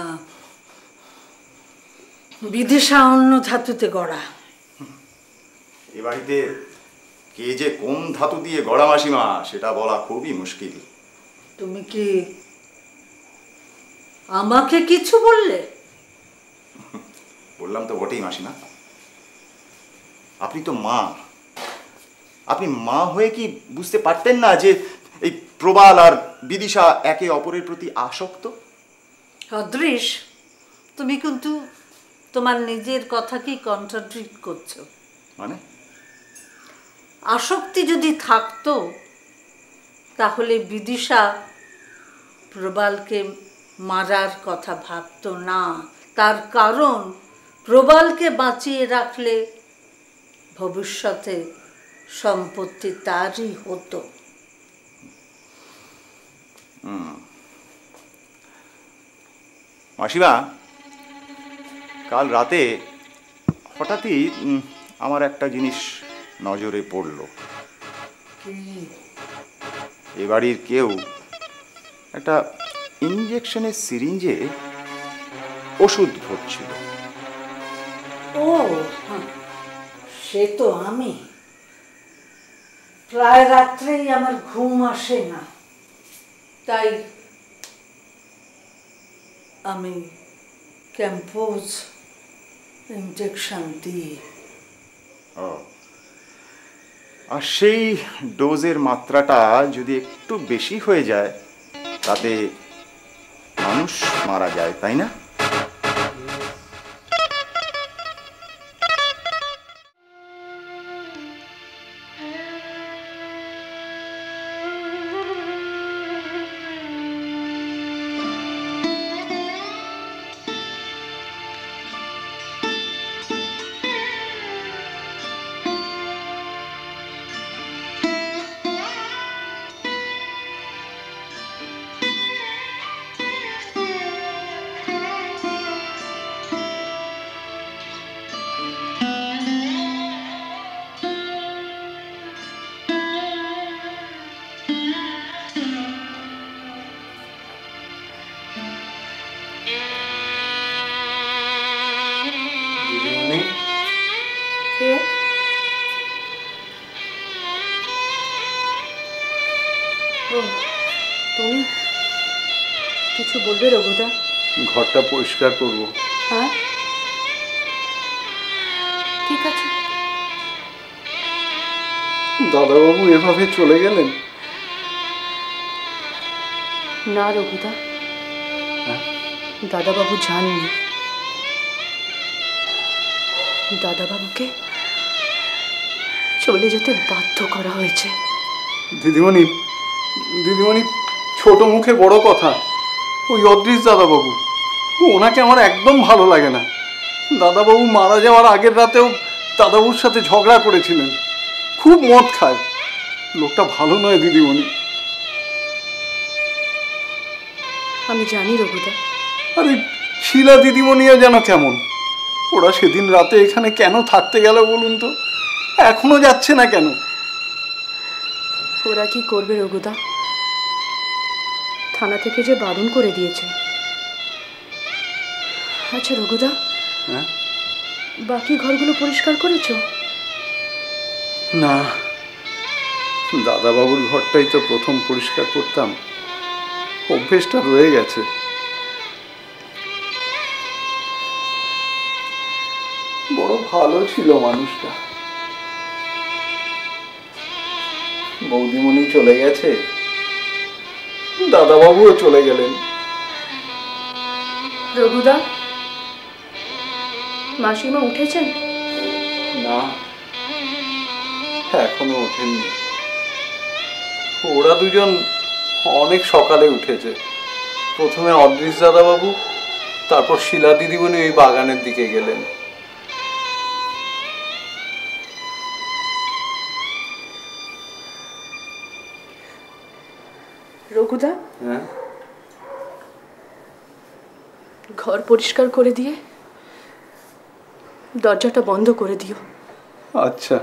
বিদিশা অন্য ধাতুতে গড়া। এ বাড়িতে কে যে কোন ধাতু দিয়ে গড়া মাসিমা, সেটা বলা খুবই মুশকিল। তুমি কি আমাকে কিছু বললে? বললাম তো বটেই মাসিমা। আপনি তো মা, আপনি মা হয়ে কি বুঝতে পারতেন না যে এই প্রবাল আর বিদিশা একে অপরের প্রতি আসক্ত? অদৃশ, তুমি কিন্তু তোমার নিজের কথা কি কন্ট্রাডিক্ট করছো। মানে আসক্তি যদি থাকতো তাহলে বিদিশা প্রবালকে মারার কথা ভাবতো না। তার কারণ প্রবালকে বাঁচিয়ে রাখলে ভবিষ্যতে সম্পত্তি তারই হতো। মাসিমা, কাল রাতে হঠাৎই আমার একটা জিনিস নজরে পড়ল। এ বাড়ির কেউ একটা ইনজেকশনের সিরিঞ্জে ওষুধ ভরছিল। ও সে তো আমি। প্রায় রাত্রেই আমার ঘুম আসে না, তাই আমি ক্যাম্পোজ ইনজেকশন দিই। ও, আর সেই ডোজের মাত্রাটা যদি একটু বেশি হয়ে যায় তাতে মানুষ মারা যায়, তাই না? তুমি কিছু বলবে রঘুদা? ঘরটা পরিষ্কার করব। হ্যাঁ ঠিক আছে। দাদাবাবু এভাবে চলে গেলেন? না রঘুদা, দাদাবাবু যাননি। দাদাবাবুকে চলে যেতে বাধ্য করা হয়েছে। দিদিমণি, দিদিমণি, ছোট মুখে বড় কথা। ওই অদৃশ দাদাবাবু, ওনাকে আমার একদম ভালো লাগে না। দাদাবাবু মারা যাওয়ার আগের রাতেও দাদাবাবুর সাথে ঝগড়া করেছিলেন। খুব মদ খায়, লোকটা ভালো নয় দিদিমণি। আমি জানি রঘুদা। আরে শিলা দিদিমণিও যেন কেমন। ওরা সেদিন রাতে এখানে কেন থাকতে গেল বলুন তো? এখনো যাচ্ছে না কেন? ওরা কি করবে রঘুদা? থানা থেকে যে বারণ করে দিয়েছে। আচ্ছা রঘুদা, হ্যাঁ, বাকি ঘরগুলো পরিষ্কার করেছো? না, দাদাবাবুর ঘরটাই তো প্রথম পরিষ্কার করতাম, অভ্যেসটা রয়ে গেছে। বড় ভালো ছিল মানুষটা। বৌদিমণি চলে গেছে, দাদাবাবুও চলে গেলেন। রঘুদা, মাসিমা উঠেছেন? না, এখনো ওঠেননি। ওরা দুজন অনেক সকালে উঠেছে। প্রথমে অদৃশ দাদাবাবু, তারপর শিলা দিদিমণি ওই বাগানের দিকে গেলেন। রঘুদা, হ্যাঁ, ঘর পরিষ্কার করে দিয়ে দরজাটা বন্ধ করে দিও। আচ্ছা।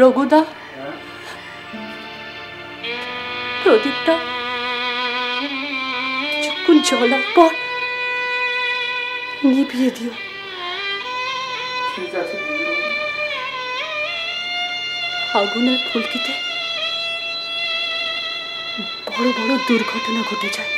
রঘুদা, প্রদীপটা কিছুক্ষণ জ্বলার পর নিভিয়ে দিও। ঠিক আছে। আগুনের ফুলকিতে বড় বড় দুর্ঘটনা ঘটে যায়।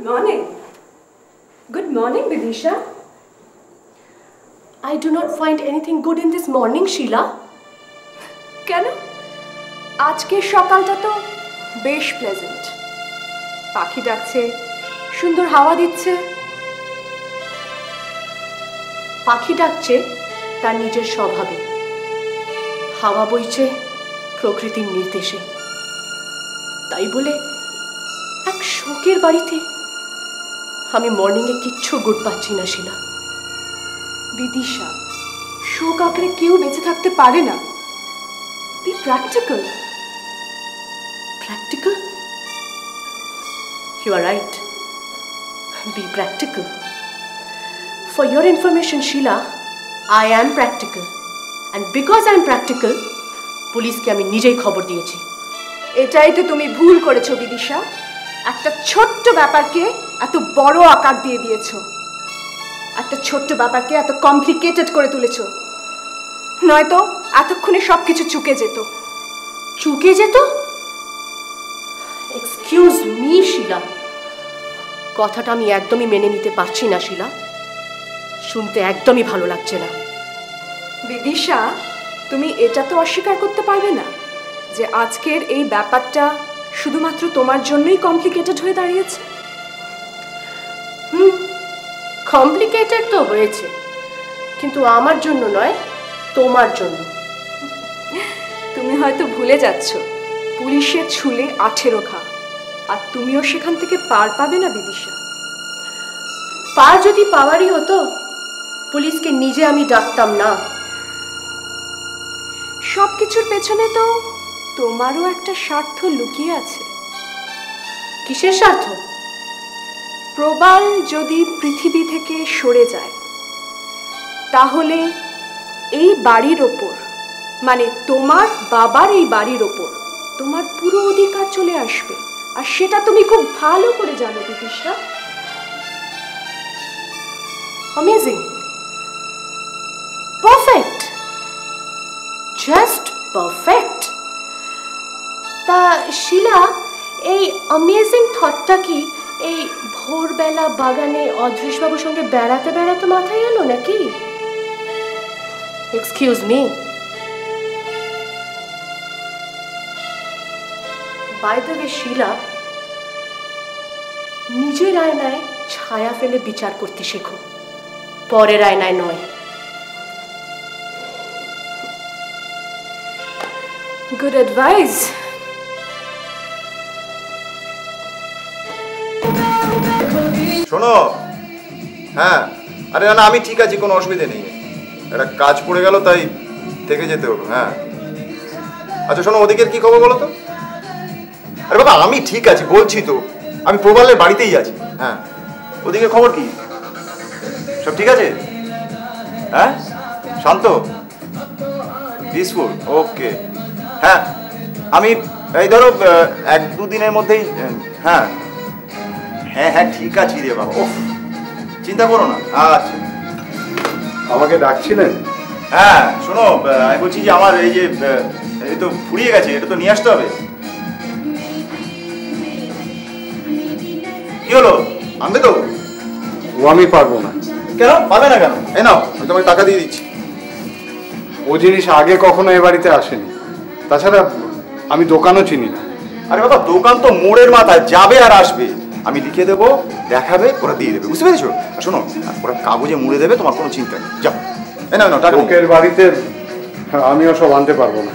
morning. Good morning, Vidisha. I do not find anything good in this morning, Sheila. কেন? আজকের সকালটা তো বেশ প্লেজেন্ট। পাখি ডাকছে, সুন্দর হাওয়া দিচ্ছে। পাখি ডাকছে তার নিজের স্বভাবে, হাওয়া বইছে প্রকৃতির নির্দেশে। তাই বলে এক শোকের বাড়িতে আমি মর্নিংয়ে কিচ্ছু গুড পাচ্ছি না শিলা। বিদিশা, শোক আঁকড়ে কেউ বেঁচে থাকতে পারে না। Be practical. Practical? You are right, be practical. For your information Shila, I am practical, and because I am practical, পুলিশকে আমি নিজেই খবর দিয়েছি। এটাই তো তুমি ভুল করেছো বিদিশা, একটা ছোট্ট ব্যাপারকে এত বড় আকার দিয়ে দিয়েছো, একটা ছোট্ট ব্যাপারকে এত কমপ্লিকেটেড করে তুলেছো। নয়তো এতক্ষণে সব কিছু চুকে যেত। চুকে যেত? এক্সকিউজ মি শিলা, কথাটা আমি একদমই মেনে নিতে পারছি না শিলা, শুনতে একদমই ভালো লাগছে না। বিদিশা, তুমি এটা তো অস্বীকার করতে পারবে না যে আজকের এই ব্যাপারটা শুধুমাত্র তোমার জন্যই কমপ্লিকেটেড হয়ে দাঁড়িয়েছে। কমপ্লিকেটেড তো হয়েছে, কিন্তু আমার জন্য নয়, তোমার জন্য। তুমি হয়তো ভুলে যাচ্ছ, পুলিশের ছুলে 18 ঘা, আর তুমিও সেখান থেকে পার পাবে না বিদিশা। পার যদি পাওয়ারই হতো, পুলিশকে নিজে আমি ডাকতাম না। সব কিছুর পেছনে তো তোমারও একটা স্বার্থ লুকিয়ে আছে। কিসের স্বার্থ? প্রবাল যদি পৃথিবী থেকে সরে যায়, তাহলে এই বাড়ির ওপর, মানে তোমার বাবার এই বাড়ির ওপর তোমার পুরো অধিকার চলে আসবে, আর সেটা তুমি খুব ভালো করে জানো Bidisha. Amazing, perfect, just perfect. তা শিলা, এই অ্যামেজিং থটটা কি এই ভোরবেলা বাগানে অদৃশবাবুর সঙ্গে বেড়াতে বেড়াতে মাথায় এলো নাকি? Excuse me, by the way Sheila, নিজের আয়নায় ছায়া ফেলে বিচার করতে শেখো, পরের আয়নায় নয়। Good advice. শোনো, হ্যাঁ, আরে না আমি ঠিক আছি, কোনো অসুবিধে নেই। একটা কাজ পড়ে গেল তাই থেকে যেতে হলো। হ্যাঁ, আচ্ছা শোনো, ওদিকের কি খবর বলো তো? আরে বাবা আমি ঠিক আছি বলছি তো, আমি প্রবালের বাড়িতেই আছি। হ্যাঁ, ওদিকের খবর কি? সব ঠিক আছে? হ্যাঁ, শান্ত, পিসফুল, ওকে। হ্যাঁ, আমি এই ধরো 1-2 দিনের মধ্যেই, হ্যাঁ হ্যাঁ হ্যাঁ ঠিক আছে রে বাবা, ওফ চিন্তা করো না। আচ্ছা, আমাকে ডাকছিলেন? হ্যাঁ শোনো, আমি বলছি যে আমার এই যে এই তো ফুরিয়ে গেছে, এটা তো নিয়ে আসতে হবে। কি হলো, আনবে তো? ও আমি পারবো না। কেন পারবে না কেন? এই নাও, আমি তোমাকে টাকা দিয়ে দিচ্ছি। ও জিনিস আগে কখনো এ বাড়িতে আসেনি, তাছাড়া আমি দোকানও চিনি না। আরে বাবা দোকান তো মোড়ের মাথায়, যাবে আর আসবে, আমি লিখে দেবো, দেখাবে, ওরা দিয়ে দেবে, বুঝতে পেরেছো? আর শোনো, ওরা কাগজে মুড়ে দেবে, তোমার কোনো চিন্তা নেই। যাও, এই নাও টাকা। লোকের বাড়িতে আমিও সব আনতে পারবো না।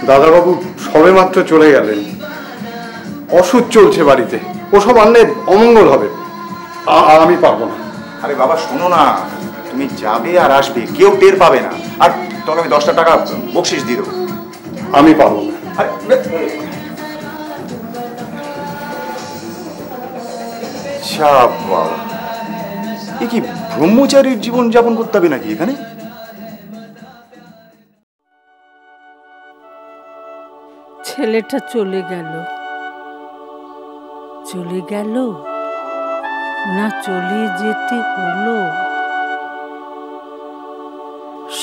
দাদাবাবু সবে মাত্র চলে গেলেন, অসুখ চলছে বাড়িতে, ওসব আনলে অমঙ্গল হবে, আমি পারবো না। আরে বাবা শোনো না, তুমি যাবে আর আসবে, কেউ টের পাবে না, আর তোমাকে আমি 10টা টাকা বকশিস দিয়ে দেবো। আমি পারবো না। এ কি ব্রহ্মচারীর জীবন যাপন করতে হবে নাকি এখানে? ছেলেটা চলে গেল, চলে গেল না চলে যেতে হলো?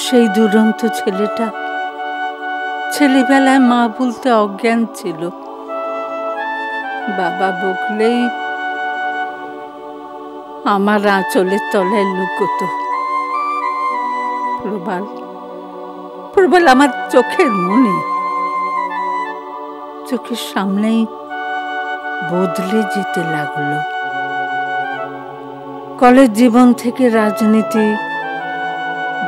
সেই দুরন্ত ছেলেটা ছেলেবেলায় মা বলতে অজ্ঞান ছিল, বাবা বকলেই আমার আঁচলের তলায় লুকোতো। প্রবাল প্রবাল আমার চোখের মনে, চোখের সামনেই বদলে যেতে লাগলো। কলেজ জীবন থেকে রাজনীতি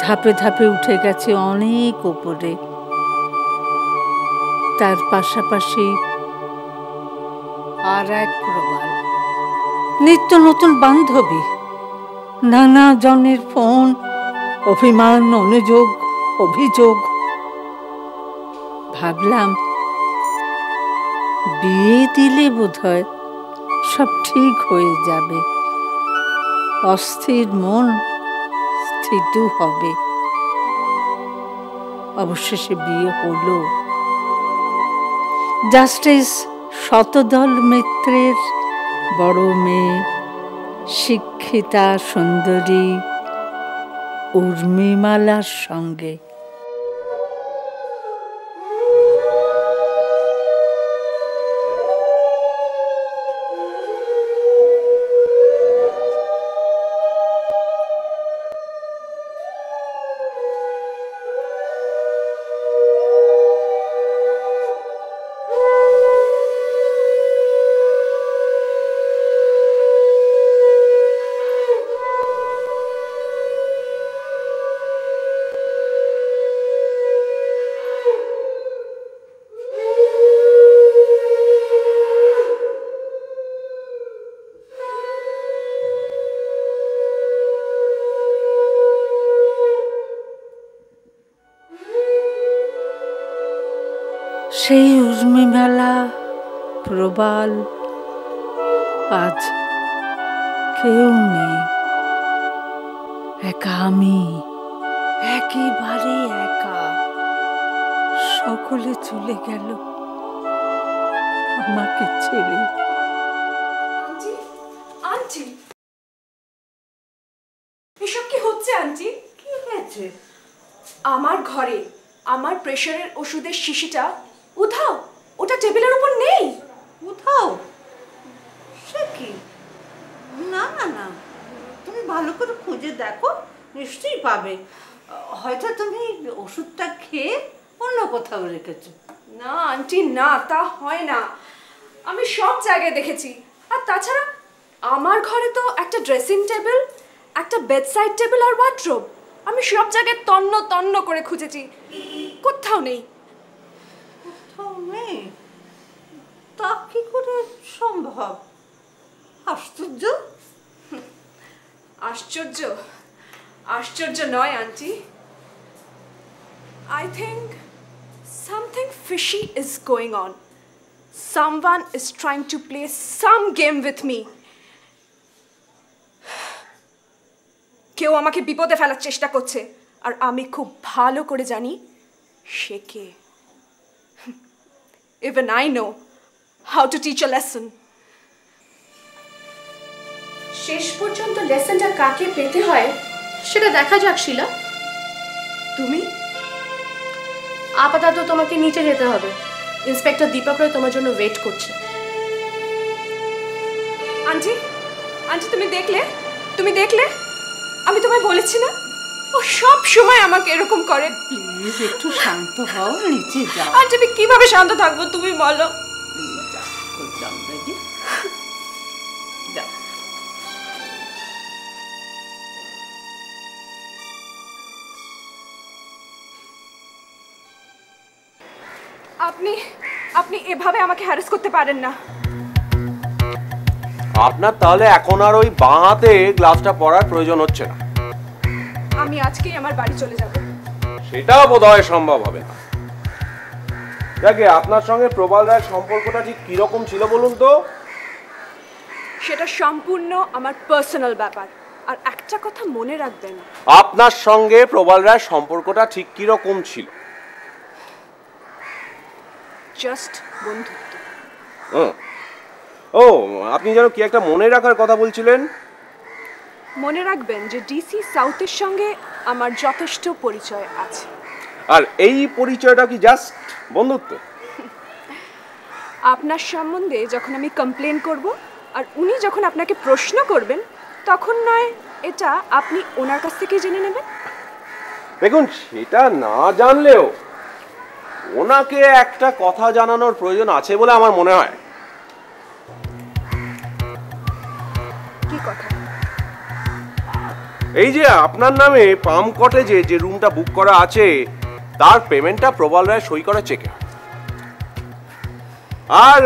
ধাপে ধাপে উঠে গেছে অনেক উপরে। তার পাশাপাশি আর এক প্রবাল, নিত্য নতুন বান্ধবী, নানা জনের ফোন, অভিমান, অনুযোগ, অভিযোগ। ভাবলাম বিয়ে দিলে বোধহয় সব ঠিক হয়ে যাবে, অস্থির মন স্থির হবে। অবশেষে বিয়ে হলো। জাস্টিস শতদল মিত্রের বড় মেয়ে, শিক্ষিতা সুন্দরী উর্মিমালার সঙ্গে। সেই উর্মিমালা, প্রবাল আজ কেউ নেই। একা আমি, একেবারে একা। সকলে চলে গেল আমাকে ছেড়ে। আন্টি, আন্টি, এসব কি হচ্ছে আন্টি? কি হয়েছে? আমার ঘরে আমার প্রেশারের ওষুধের শিশিটা উধাও, ওটা টেবিলের উপর নেই। উধাও? সে কি? না না না, তুমি ভালো করে খুঁজে দেখো, নিশ্চয়ই পাবে। হয়তো তুমি ওষুধটা খেয়ে অন্য কোথাও রেখেছো। না আন্টি, না, তা হয় না। আমি সব জায়গায় দেখেছি। আর তাছাড়া আমার ঘরে তো একটা ড্রেসিং টেবিল, একটা বেডসাইড টেবিল আর ওয়ার্ডরোব। আমি সব জায়গায় তন্ন তন্ন করে খুঁজেছি, কোথাও নেই। কোথাও নেই? তা কি করে সম্ভব? আশ্চর্য। আশ্চর্য? আশ্চর্য নয় aunty. I think something fishy is going on. Someone is trying to play some game with me. কেউ আমাকে বিপদে ফেলার চেষ্টা করছে, আর আমি খুব ভালো করে জানি সে কে। Even I know how to teach a lesson. শেষ পর্যন্ত লেসনটা কাকে পেতে হয় সেটা দেখা যাক শিলা। তুমি আপাতত তোমাকে নিচে যেতে হবে। ইন্সপেক্টর দীপক রায় তোমার জন্য ওয়েট করছে। আন্টি, আন্টি, তুমি দেখলে? তুমি দেখলে? আমি তোমায় বলেছি না, ও সব সময় আমাকে এরকম করে। প্লিজ একটু শান্ত হও, নিচে যাও। আন্টি, আমি কিভাবে শান্ত থাকবো তুমি বলো? আপনি আপনি এভাবে আমাকে হ্যারাস করতে পারেন না। আপনার তাহলে এখন আর ওই বাঁ হাতে গ্লাভসটা পরার প্রয়োজন হচ্ছে না। আমি আজকেই আমার বাড়ি চলে যাব। সেটাও বোধহয় সম্ভব হবে না। দেখে আপনার সঙ্গে প্রবাল রায়ের সম্পর্কটা ঠিক কিরকম ছিল বলুন তো? সেটা সম্পূর্ণ আমার পার্সোনাল ব্যাপার। আর একটা কথা মনে রাখবেন, আপনার সঙ্গে প্রবাল রায়ের সম্পর্কটা ঠিক কিরকম ছিল? জাস্ট বন্ধুত্ব। ও, আপনি যেন কি একটা মনে রাখার কথা বলছিলেন। মনে রাখবেন যে ডিসি সাউথের সঙ্গে আমার যথেষ্ট পরিচয় আছে। আর এই পরিচয়টা কি জাস্ট বন্ধুত্ব? আপনার সম্বন্ধে যখন আমি কমপ্লেন করব আর উনি যখন আপনাকে প্রশ্ন করবেন, তখন নয় এটা আপনি ওনার কাছ থেকে জেনে নেবেন। দেখুন, সেটা না জানলেও ওনাকে একটা কথা জানানোর প্রয়োজন আছে বলে আমার মনে হয়। কি কথা? এই যে আপনার নামে পাম কটেজে যে রুমটা বুক করা আছে তার পেমেন্টটা প্রবাল রায় সই করা চেকে। আর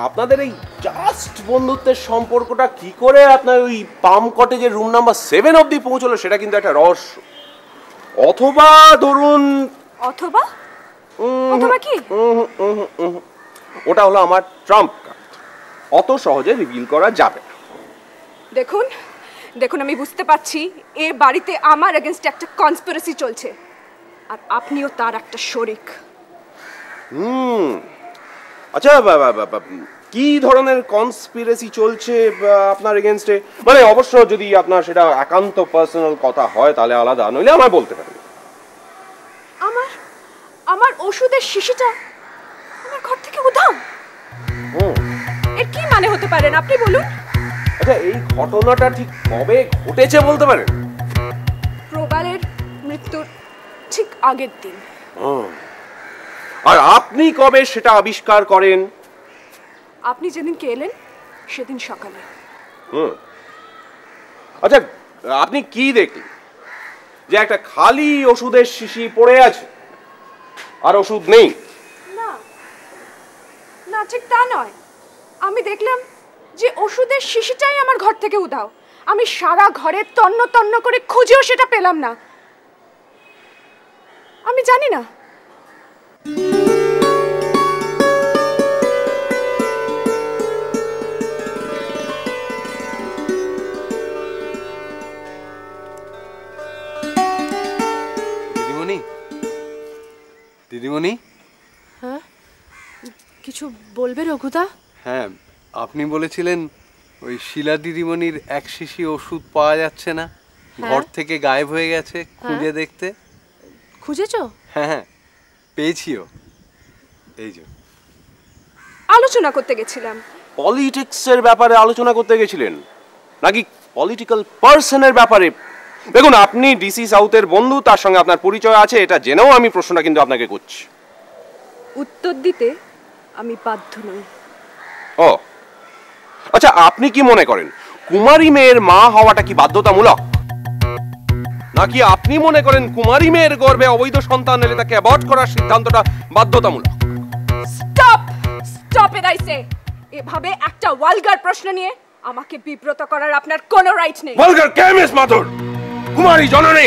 আপনাদের এই জাস্ট বন্ধুত্বের সম্পর্কটা কি করে আপনার ওই পাম কটেজের রুম নাম্বার 7 অবধি পৌঁছলো সেটা কিন্তু একটা রহস্য। অথবা ধরুন অথবা অথবা কি? ওটা হলো আমার ট্রাম্প কার্ড, অত সহজে রিভিল করা যাবে না। দেখুন দেখুন আমি বুঝতে পারছি এ বাড়িতে আমার এগেইনস্ট একটা কনস্পিরেসি চলছে, আর আপনিও তার একটা শরিক। আচ্ছা, কি ধরনের কনস্পিরেসি চলছে আপনার এগেইনস্টে? মানে অবশ্য যদি আপনার সেটা একান্ত পার্সোনাল কথা হয় তাহলে আলাদা, নইলে আমায় বলতে পারেন। আমার ওষুধের শিশিটা আমার ঘর থেকে উধাও, এর কি মানে হতে পারেন আপনি বলুন? আচ্ছা, এই ঘটনাটা ঠিক কবে ঘটেছে বলতে পারেন? প্রবালের মৃত্যুর ঠিক আগের দিন। আর আপনি কবে সেটা আবিষ্কার করেন? আপনি যেদিনকে এলেন সেদিন সকালে। আচ্ছা, আপনি কি দেখলেন? যে একটা খালি ওষুধের শিশি পড়ে আছে আর ওষুধ নেই? না না, ঠিক তা নয়। আমি দেখলাম যে ওষুধের শিশিটাই আমার ঘর থেকে উধাও। আমি সারা ঘরে তন্ন তন্ন করে খুঁজেও সেটা পেলাম না। আমি জানি না। দিদিমণি, দিদিমণি। হ্যাঁ, কিছু বলবে রঘুদা? হ্যাঁ, আপনি বলেছিলেন ওই শিলা দিদিমণির এক শিশি ওষুধ পাওয়া যাচ্ছে না, ঘর থেকে গায়েব হয়ে গেছে, খুঁজে দেখতে। খুঁজেছো? হ্যাঁ হ্যাঁ, পেয়েছিও। এই যে আলোচনা করতে গেছিলাম। পলিটিক্সের ব্যাপারে আলোচনা করতে গেছিলেন নাকি পলিটিক্যাল পার্সনের ব্যাপারে? দেখুন, আপনি ডিসি সাউথের বন্ধু, তার সঙ্গে আপনার পরিচয় আছে, এটা জেনেও আমি প্রশ্নটা কিন্তু আপনাকে করছি। উত্তর দিতে আমি বাধ্য নই। ও আচ্ছা, আপনি কি মনে করেন কুমারী মেয়ের মা হওয়াটা কি বাধ্যতামূলক, নাকি আপনি মনে করেন কুমারী মেয়ের গর্ভে অবৈধ সন্তান এলে তাকে অ্যাবর্ট করার সিদ্ধান্তটা বাধ্যতামূলক? Stop stop it I say. এভাবে একটা ওয়ালগার প্রশ্ন নিয়ে আমাকে বিব্রত করার আপনার কোনো রাইট নেই। ওয়ালগার কে মিস মাথুর? কুমারী জননী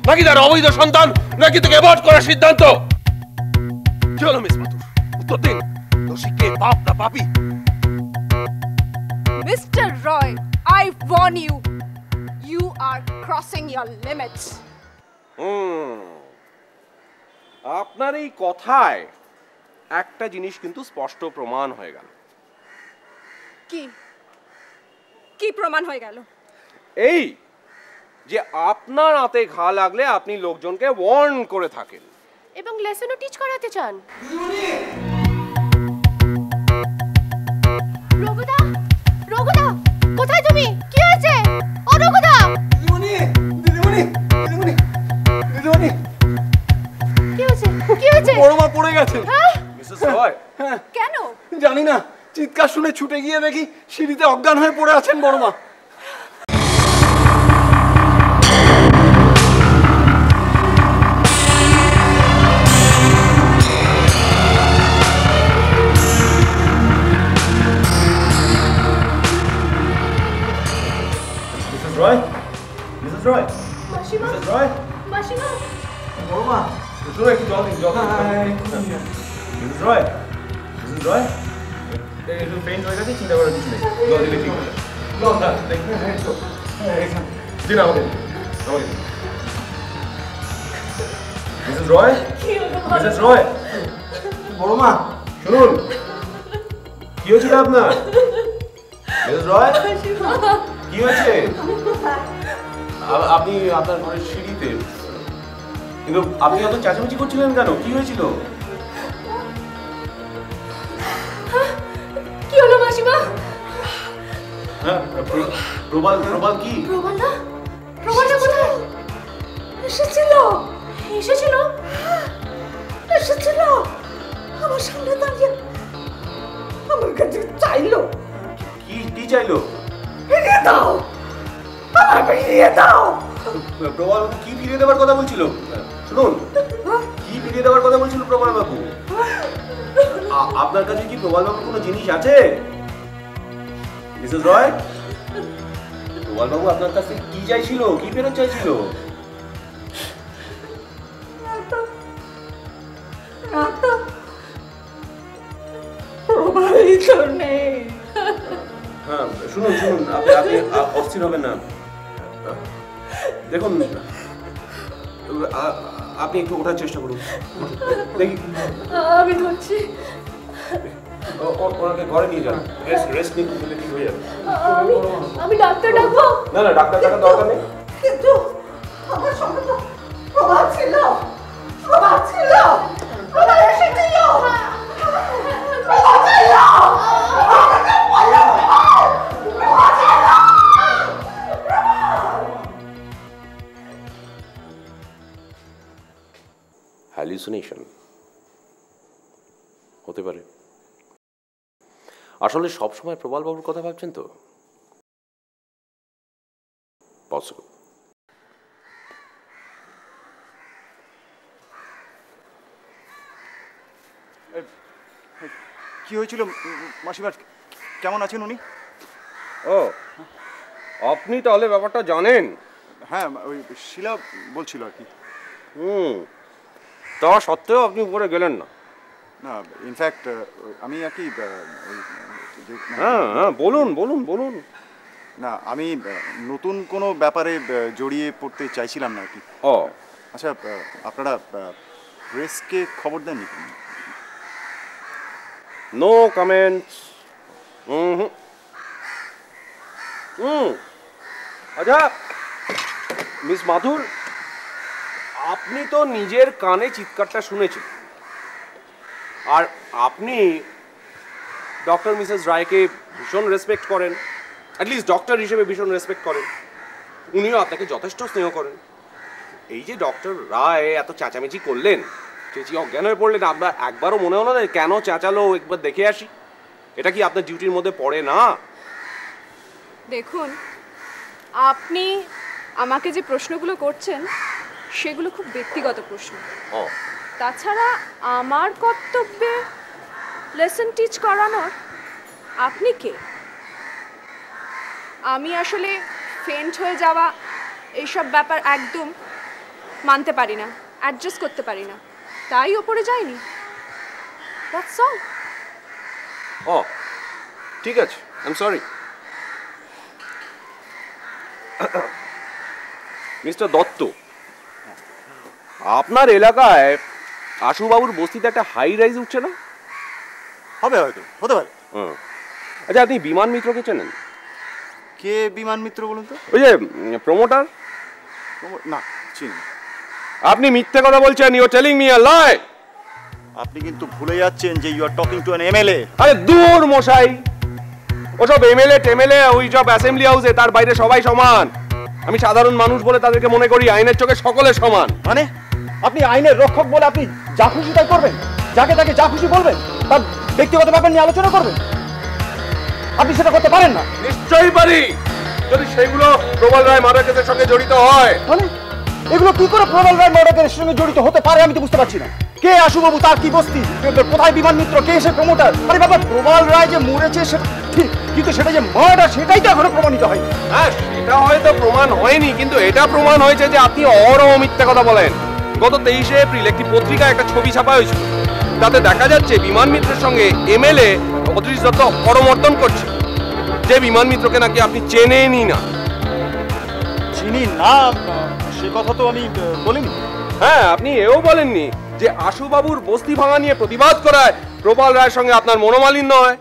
নাকি তার অবৈধ সন্তান, নাকি তাকে অ্যাবর্ট করার সিদ্ধান্ত? চলো মিস মাথুর, উত্তর দিন। দোষী কে, পাপ না পাপী? Mr. Roy, I warn you. You are crossing your limits. আপনার এই কথায় একটা জিনিস কিন্তু স্পষ্ট প্রমাণ হয়ে গেল। কি কি প্রমাণ হয়ে গেল? এই যে আপনার হাতে ঘা লাগলে আপনি লোকজনকে ওয়ার্ন করে থাকেন এবং লেসনও টিচ করাতে চান। রঘুদা, রঘুদা, কোথায় তুমি? কি হয়েছে? ও রঘুদা! দিদিমণি, দিদিমণি, দিদিমণি, দিদিমণি। কি হয়েছে? কি হয়েছে? বড় মা পড়ে গেছে। মিসেস রয়। কেন? জানি না, চিৎকার শুনে ছুটে গিয়ে দেখি সিঁড়িতে অজ্ঞান হয়ে পড়ে আছেন বড় মা। রয়, মিসেস রয়, মাসিমা, মিসেস রয়, মাসিমা। বড় মা, শুনো একটু জল দিন, জল দিন। মিসেস রয়, মিসেস রয়, একটু পেইন্ট হয়ে গেছে, চিন্তা করার কিছু নেই, জল দিলে ঠিক হয়ে যাবে। জল না, দেখুন, দিন আমাকে, আমাকে। মিসেস রয়, মিসেস রয়, বড় মা, শুনুন, কি হয়েছিল আপনার? মিসেস রয়, কি হয়েছে? আপনি আপনার ঘরের সিঁড়িতে, কিন্তু আপনি এত চেঁচামেচি করছিলেন কেন? কি হয়েছিল? কি হলো মাসিমা? হ্যাঁ, প্রবাল প্রবাল কি? প্রবালদা কোথায়? এসেছিল আমার সামনে দাঁড়িয়ে আমার কাছে চাইলো। কি চাইলো? ফিরিয়ে দাও, আমার ফিরিয়ে দাও। প্রবাল বাবু কি ফিরিয়ে দেওয়ার কথা বলছিল? শুনুন, কি ফিরিয়ে দেওয়ার কথা বলছিল প্রবাল বাবু? আপনার কাছে কি প্রবাল বাবুর কোনো জিনিস আছে? মিসেস রয়, প্রবাল বাবু আপনার কাছে কি চাইছিল, কি ফেরত চাইছিল? হ্যাঁ, শুনুন আপনি অস্থির হবেন না। দেখুন, আপনি একটু ওঠার চেষ্টা করুন। দেখি, আমি ধরছি। ওনাকে ঘরে নিয়ে যান, রেস্ট নিন, ঠিক হয়ে যাবে। আমি ডাক্তার ডাকবো? না ডাক্তার ডাকার দরকার নেই। কিন্তু আমার সঙ্গে তো প্রভাব ছিল। প্রভাব এসেছিল। হ্যালুসিনেশন হতে পারে। আসলে সবসময় প্রবাল বাবুর কথা ভাবছেন তো? পসিবল। কি হয়েছিল মাসিমার? কেমন আছেন উনি? ও, আপনি তাহলে ব্যাপারটা জানেন? হ্যাঁ, ওই শিলা বলছিল আর কি। তা সত্ত্বেও আপনি উপরে গেলেন না? না, ইনফ্যাক্ট আমি আর কি হ্যাঁ বলুন। না, আমি নতুন কোনো ব্যাপারে জড়িয়ে পড়তে চাইছিলাম না আর কি। ও আচ্ছা, আপনারা প্রেসকে খবর দেননি? No comments. আচ্ছা মিস মাথুর, আপনি তো নিজের কানে চিৎকারটা শুনেছেন, আর আপনি ডক্টর মিসেস রায়কে ভীষণ রেসপেক্ট করেন, অ্যাটলিস্ট ডক্টর হিসেবে ভীষণ রেসপেক্ট করেন, উনিও আপনাকে যথেষ্ট স্নেহ করেন। এই যে ডক্টর রায় এত চেঁচামেচি করলেন, চেঁচিয়ে অজ্ঞান হয়ে পড়লেন, আপনার একবারও মনে হলো না কেন চেঁচালো, একবার দেখে আসি? এটা কি আপনার ডিউটির মধ্যে পড়ে না? দেখুন, আপনি আমাকে যে প্রশ্নগুলো করছেন সেগুলো খুব ব্যক্তিগত প্রশ্ন। তাছাড়া আমার কর্তব্যে লেসন টিচ করানোর আপনি কে? আমি আসলে ফেন্ট হয়ে যাওয়া এইসব ব্যাপার একদম মানতে পারি না, অ্যাডজাস্ট করতে পারি না, তাই ওপরে যাইনি। That's all. ও ঠিক আছে, I am sorry. Mister Dutta, আপনার এলাকায় আশুবাবুর বস্তিতে একটা হাই রাইজ উঠছে না? হবে, হয়তো হতে পারে। আচ্ছা, আপনি বিমান মিত্রকে চেনেন? কে বিমান মিত্র বলুন তো? ওই যে প্রমোটার। না, চিনি। আপনি মিথ্যে কথা বলছেন। You are telling me a lie. আপনি কিন্তু ভুলে যাচ্ছেন যে you are talking to an MLA. আরে দূর মশাই, ওসব এমএলএ টেমএলএ ওই সব অ্যাসেম্বলি হাউসে, তার বাইরে সবাই সমান। আমি সাধারণ মানুষ বলে তাদেরকে মনে করি আইনের চোখে সকলে সমান। মানে আপনি আইনের রক্ষক বলে আপনি যা খুশি তাই করবেন, যাকে তাকে যা খুশি বলবেন, তার ব্যক্তিগত ব্যাপার নিয়ে আলোচনা করবেন? আপনি সেটা করতে পারেন না। নিশ্চয়ই পারি, যদি সেগুলো প্রবল রায় মার্ডার কেসের সঙ্গে জড়িত হয়। মানে এগুলো কি করে প্রবল রায় মার্ডার কেসের সঙ্গে জড়িত হতে পারে আমি তো বুঝতে পারছি না। কে আশুবাবু, তার কি বস্তি, কোথায় বিমান মিত্র, কে সে প্রমোটার? আরে বাবা, প্রবল রায় যে মরেছে সেটা ঠিক, কিন্তু সেটা যে মার্ডার সেটাই তো এখনো প্রমাণিত হয়নি। হ্যাঁ, সেটা হয়তো প্রমাণ হয়নি, কিন্তু এটা প্রমাণ হয়েছে যে আপনি অহরহ মিথ্যা কথা বলেন। গত 23শে এপ্রিল একটি পত্রিকায় একটা ছবি ছাপা হয়েছিল, তাতে দেখা যাচ্ছে বিমান মিত্রের সঙ্গে এমএলএ অদৃশ দত্ত করমর্দন করছে, যে বিমান মিত্রকে নাকি আপনি চেনেনই না। চিনি না সে কথা তো আমি বলিনি। হ্যাঁ, আপনি এও বলেননি যে আশুবাবুর বস্তি ভাঙা নিয়ে প্রতিবাদ করায় প্রবল রায়ের সঙ্গে আপনার মনোমালিন্য হয়।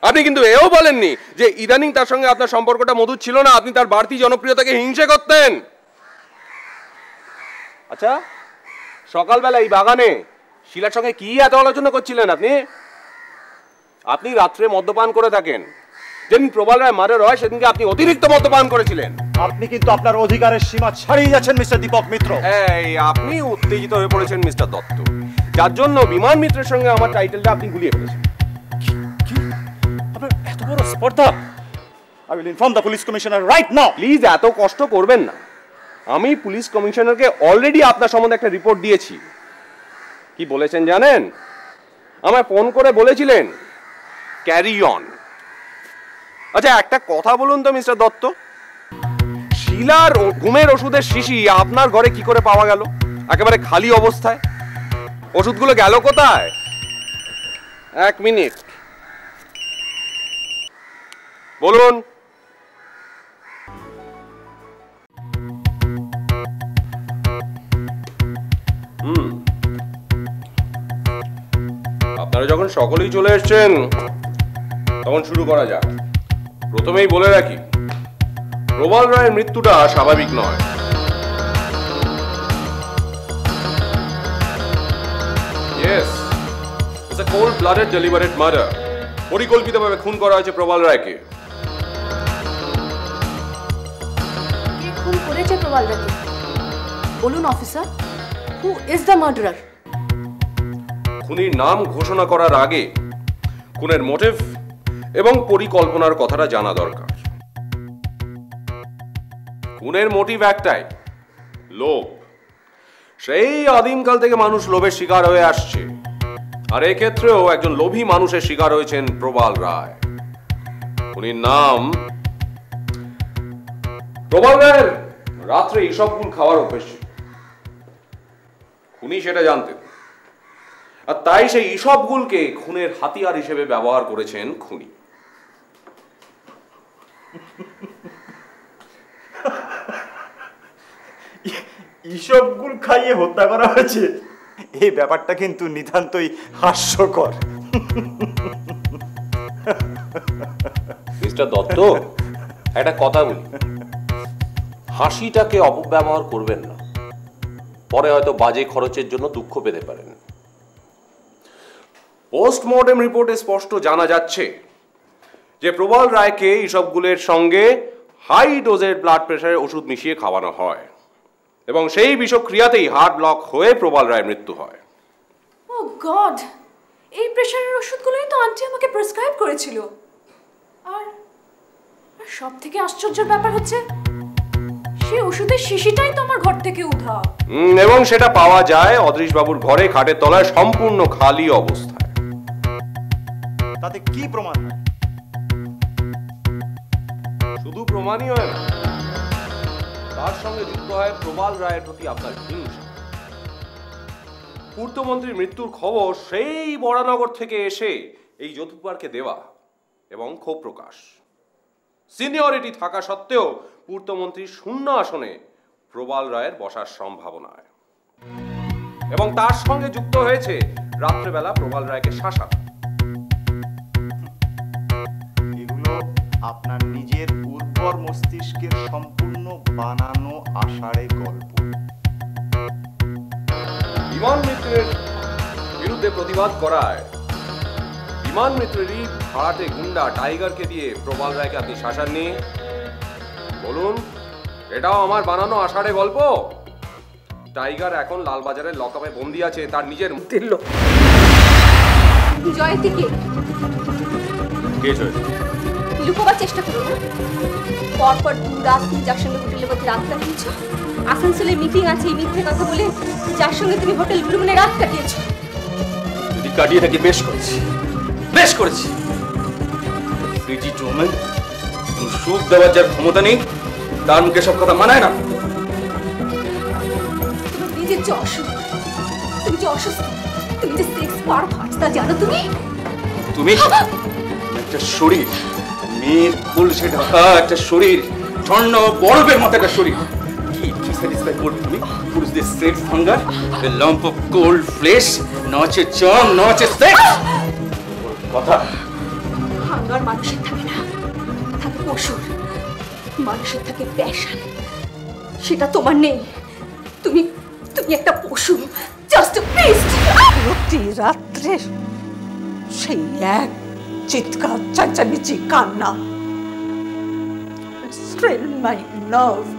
আপনি কিন্তু এও বলেননি যে ইদানিং তার সঙ্গে আপনার সম্পর্কটা মধুর ছিল না, আপনি তার বাড়তি জনপ্রিয়তাকে হিংসে করতেন। আচ্ছা, সকালবেলা এই বাগানে শিলার সঙ্গে কি এত আলোচনা করছিলেন আপনি? আপনি রাত্রে মদ্যপান করে থাকেন, যেদিন প্রবাল রায় মার্ডার হয় সেদিনকে আপনি অতিরিক্ত মদ্যপান করেছিলেন। আপনি কিন্তু আপনার অধিকারের সীমা ছাড়িয়ে যাচ্ছেন মিস্টার দীপক মিত্র। এই আপনি উত্তেজিত হয়ে পড়েছেন মিস্টার দত্ত, যার জন্য বিমান মিত্রের সঙ্গে আমার টাইটেলটা আপনি গুলিয়ে ফেলেছেন। আপনার এত বড় স্পর্ধা! I will inform the police commissioner right now. Please এত কষ্ট করবেন না। আমি পুলিশ কমিশনারকে অলরেডি আপনার সম্বন্ধে একটা রিপোর্ট দিয়েছি। কি বলেছেন জানেন? আমায় ফোন করে বলেছিলেন ক্যারি অন। আচ্ছা একটা কথা বলুন তো মিস্টার দত্ত, শিলার ঘুমের ওষুধের শিশি আপনার ঘরে কি করে পাওয়া গেল একেবারে খালি অবস্থায়? ওষুধগুলো গেল কোথায়? এক মিনিট বলুন। আপনারা যখন সকলেই চলে এসেছেন তখন শুরু করা যাক। প্রথমেই বলে রাখি, প্রবাল রায়ের মৃত্যুটা স্বাভাবিক নয়। Yes, it's a cold-blooded deliberate murder. পরিকল্পিতভাবে খুন করা হয়েছে প্রবাল রায়কে। কে খুন করেছে প্রবাল রায়কে? বলুন officer, who is the murderer? খুনির নাম ঘোষণা করার আগে খুনের মোটিভ এবং পরিকল্পনার কথাটা জানা দরকার। খুনের মোটিভ একটাই, লোভ। সেই আদিমকাল থেকে মানুষ লোভের শিকার হয়ে আসছে, আর এক্ষেত্রেও একজন লোভী মানুষের শিকার হয়েছেন প্রবাল রায়। খুনির নাম প্রবাল রায়ের রাত্রে ইসবগুল খাওয়ার অভ্যেস, খুনি সেটা জানতেন, আর তাই সেই ইসবগুলকে খুনের হাতিয়ার হিসেবে ব্যবহার করেছেন খুনি। ইসবগুল খাইয়ে হত্যা করা হয়েছে, এই ব্যাপারটা কিন্তু নিতান্তই হাস্যকর। মিস্টার দত্ত, একটা কথা বলি, হাসিটাকে অপব্যবহার করবেন না, পরে হয়তো বাজে খরচের জন্য দুঃখ পেতে পারেন। পোস্টমর্টেম রিপোর্টে স্পষ্ট জানা যাচ্ছে যে প্রবাল রায়কে ইসবগুলের সঙ্গে হাই ডোজের ব্লাড প্রেশারের ওষুধ মিশিয়ে খাওয়ানো হয় এবং সেই বিষক্রিয়াতেই হার্ট ব্লক হয়ে প্রবাল রায়ের মৃত্যু হয়। ও গড, এই প্রেশারের ওষুধগুলোই তো আন্টি আমাকে প্রেসক্রাইব করেছিল। আর সব থেকে আশ্চর্যের ব্যাপার হচ্ছে সেই ওষুধের শিশিটাই তো আমার ঘর থেকে উধাও। এবং সেটা পাওয়া যায় অদৃশ বাবুর ঘরে খাটের তলায় সম্পূর্ণ খালি অবস্থায়। তাতে কি প্রমাণ হয়? শুধু প্রমাণই হয় না, তার সঙ্গে যুক্ত হয় প্রবাল রায়ের প্রতি আপনার হিংসা। পূর্তমন্ত্রীর মৃত্যুর খবর সেই বরানগর থেকে এসে এই যদুপারকে দেওয়া এবং ক্ষোভ প্রকাশ। সিনিয়রিটি থাকা সত্ত্বেও পূর্তমন্ত্রীর শূন্য আসনে প্রবাল রায়ের বসার সম্ভাবনায়, এবং তার সঙ্গে যুক্ত হয়েছে রাত্রেবেলা প্রবাল রায়কে শাসানো। এগুলো আপনার নিজের উর্বর মস্তিষ্কের সম্পূর্ণ বানানো আষাঢ়ে গল্প। বিমান মিত্রের বিরুদ্ধে প্রতিবাদ করায় বিমান মিত্রেরই ভাড়াটে গুন্ডা টাইগারকে দিয়ে প্রবাল রায়কে আপনি শাসাননি। বলুন, এটাও আমার বানানো আষাঢ়ে গল্প? টাইগার এখন লালবাজারের লকআপে বন্দি আছে তার নিজের মুক্তির লোক। জয়তীকে কে জয়তী? লুকোবার চেষ্টা করো না। পরপর 2 রাত তুমি যার সঙ্গে হোটেলের মধ্যে রাত কাটিয়েছো, আসানসোলে মিটিং আছে এই মিথ্যে কথা বলে যার সঙ্গে তুমি হোটেল ব্লু মুনে রাত কাটিয়েছো। যদি কাটিয়ে থাকি, বেশ করেছি, বেশ করেছি। ডিজিট ওমেন, সুখ দেওয়ার যার ক্ষমতা নেই তার মুখে সব কথা মানায় না। তুমি নিজের যে অসুখ, তুমি যে অসুস্থ, তুমি যে সেক্স পার ভাজতা জানো তুমি? তুমি একটা শরীর, মেয়ের ফুল সে ঢাকা একটা শরীর, ঝর্ণ বরফের মতো একটা শরীর। কি কি স্যাটিসফাই করবে তুমি? পুরুষ দিয়ে sex hunger, a lump of cold flesh, নচে চম, নচে সেক্স। কথা হাঙ্গার মানুষের থাকে না, থাকে পশুর। মানুষের থাকে প্যাশন, সেটা তোমার নেই। তুমি তুমি একটা পশু, জাস্ট বিস্ট। প্রতি রাত্রে সেই এক চিৎকার, চেঁচামেচি, কান্না, failed my nerve.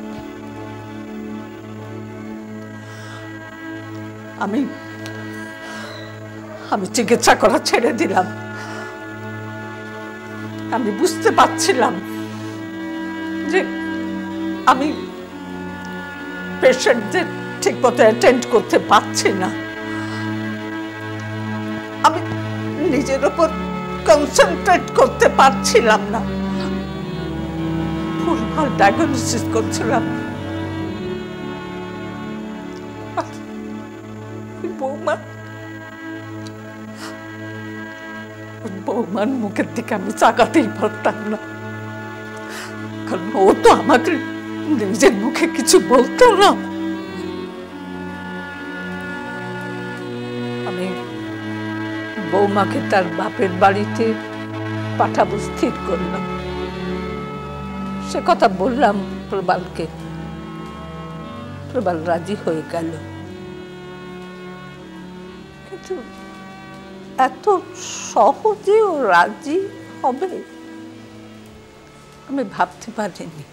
আমি চিকিৎসা করা ছেড়ে দিলাম। আমি বুঝতে পারছিলাম যে আমি পেশেন্টদের ঠিক মতো অ্যাটেন্ড করতে পারছি না। আমি নিজের উপর কনসেন্ট্রেট করতে পারছিলাম না, ভুলভাল ডায়াগনোসিস করছিলাম। বৌমার মুখের দিকে আমি তাকাতেই পারতাম না, কারণ ও তো আমাকে নিজের মুখে কিছু বলতো না। আমি বৌমাকে তার বাপের বাড়িতে পাঠাবো স্থির করলাম। সে কথা বললাম প্রবালকে, প্রবাল রাজি হয়ে গেল। কিন্তু এত সহজে ও রাজি হবে আমি ভাবতে পারিনি।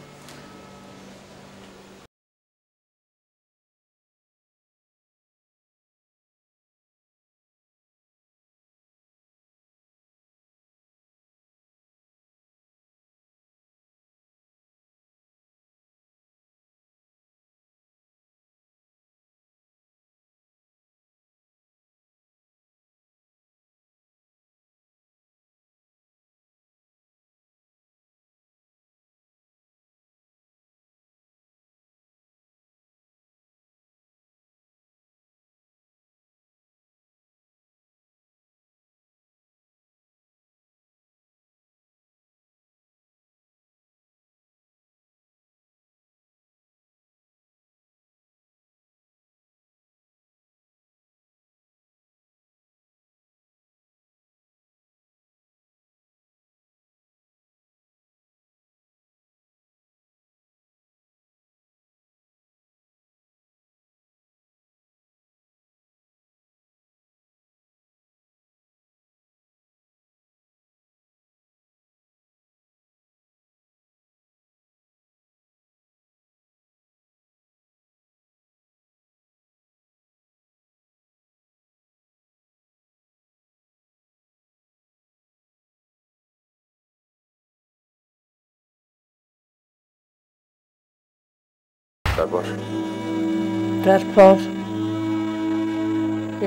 তারপর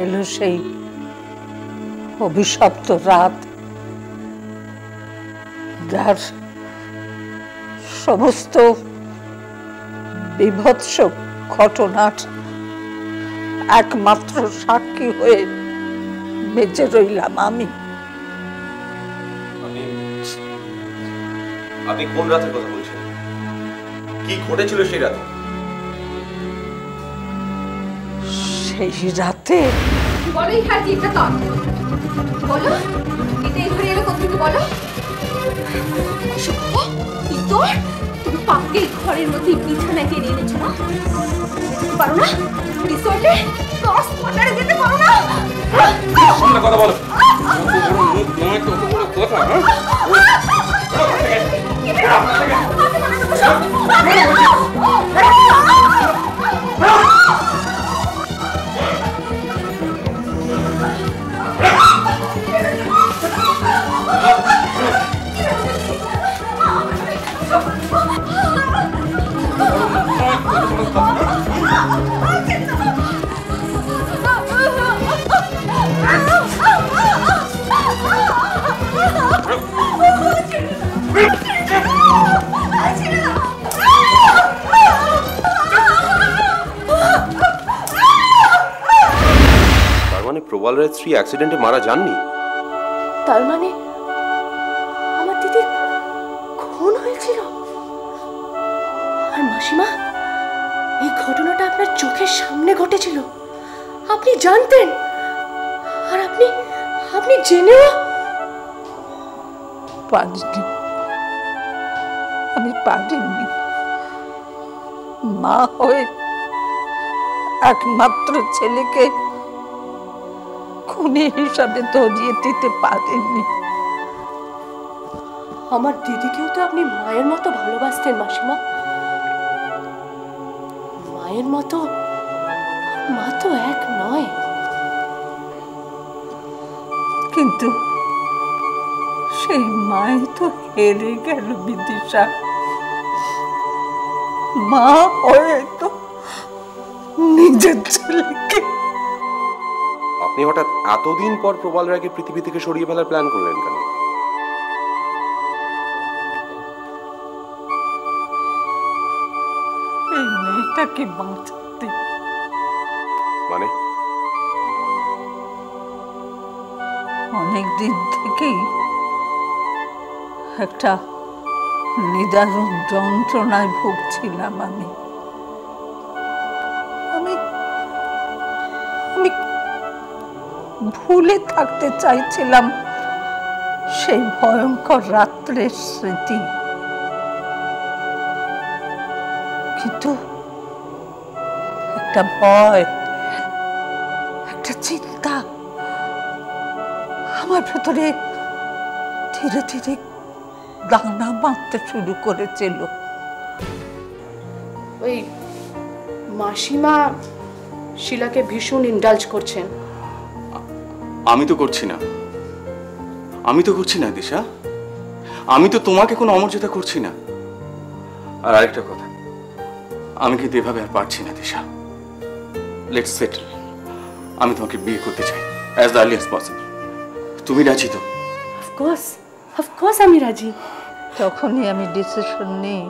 এলো সেই অভিশপ্ত রাত, যার সমস্ত বিভৎস ঘটনার একমাত্র সাক্ষী হয়ে বেঁচে রইলাম আমি। আপনি কোন রাতের কথা বলছেন? কি ঘটেছিল সেই রাতে? সেই রাতে বলো এই হাজিটা কর, বলো এটা এখানে এলো কোথেকে বলো। তোর তুমি পাকে ঘরের মধ্যে বিছানায় টেনে এনেছো না, পারো না রিসোর্টে ক্রস কোয়ার্টারে যেতে পারো না। সামনে কথা বলো, মুখ নয় তো বড় কথা। প্রবাল রায় স্ত্রী অ্যাক্সিডেন্টে মারা যাননি? তার মানে আমার দিদির খুন হয়েছিল। আর মাসিমা, এই ঘটনাটা আপনার চোখের সামনে ঘটেছিল, আপনি জানতেন, আর আপনি জেনেও পারিনি। আমি পারিনি মা হয়ে একমাত্র ছেলেকে খুনি হিসাবে ধরিয়ে দিতে পারেনি। আমার দিদিকেও তো আপনি মায়ের মতো ভালোবাসতেন মাসিমা। মায়ের মতো মা তো এক নয়। কিন্তু সেই মাই তো হেরে গেল বিদিশা। মা হয়ে তো নিজের ছেলেকে। আপনি হঠাৎ এতদিন পর প্রবাল রায়কে পৃথিবী থেকে সরিয়ে ফেলার প্ল্যান করলেন কেন? এই মেয়েটাকে বাঁচাতে। মানে অনেকদিন থেকেই একটা নিদারুণ যন্ত্রণায় ভুগছিলাম আমি। আমি আমি ভুলে থাকতে চাইছিলাম সেই ভয়ঙ্কর রাত্রের স্মৃতি, কিন্তু একটা ভয়, একটা চিন্তা আমার ভেতরে ধীরে ধীরে দানা বাঁধতে শুরু করেছিল। ওই মাসিমা শিলাকে ভীষণ ইন্ডালজ করছেন। আমি তো করছি না, আমি তো করছি না দিশা, আমি তো তোমাকে কোনো অমর্যাদা করছি না। আর আরেকটা কথা, আমি কিন্তু এভাবে আর পারছি না দিশা। Let's settle. আমি তোমাকে বিয়ে করতে চাই অ্যাজ আর্লি অ্যাজ পসিবল। তুমি রাজি তো? অফকোর্স আমি রাজি। তখনই আমি ডিসিশন নিই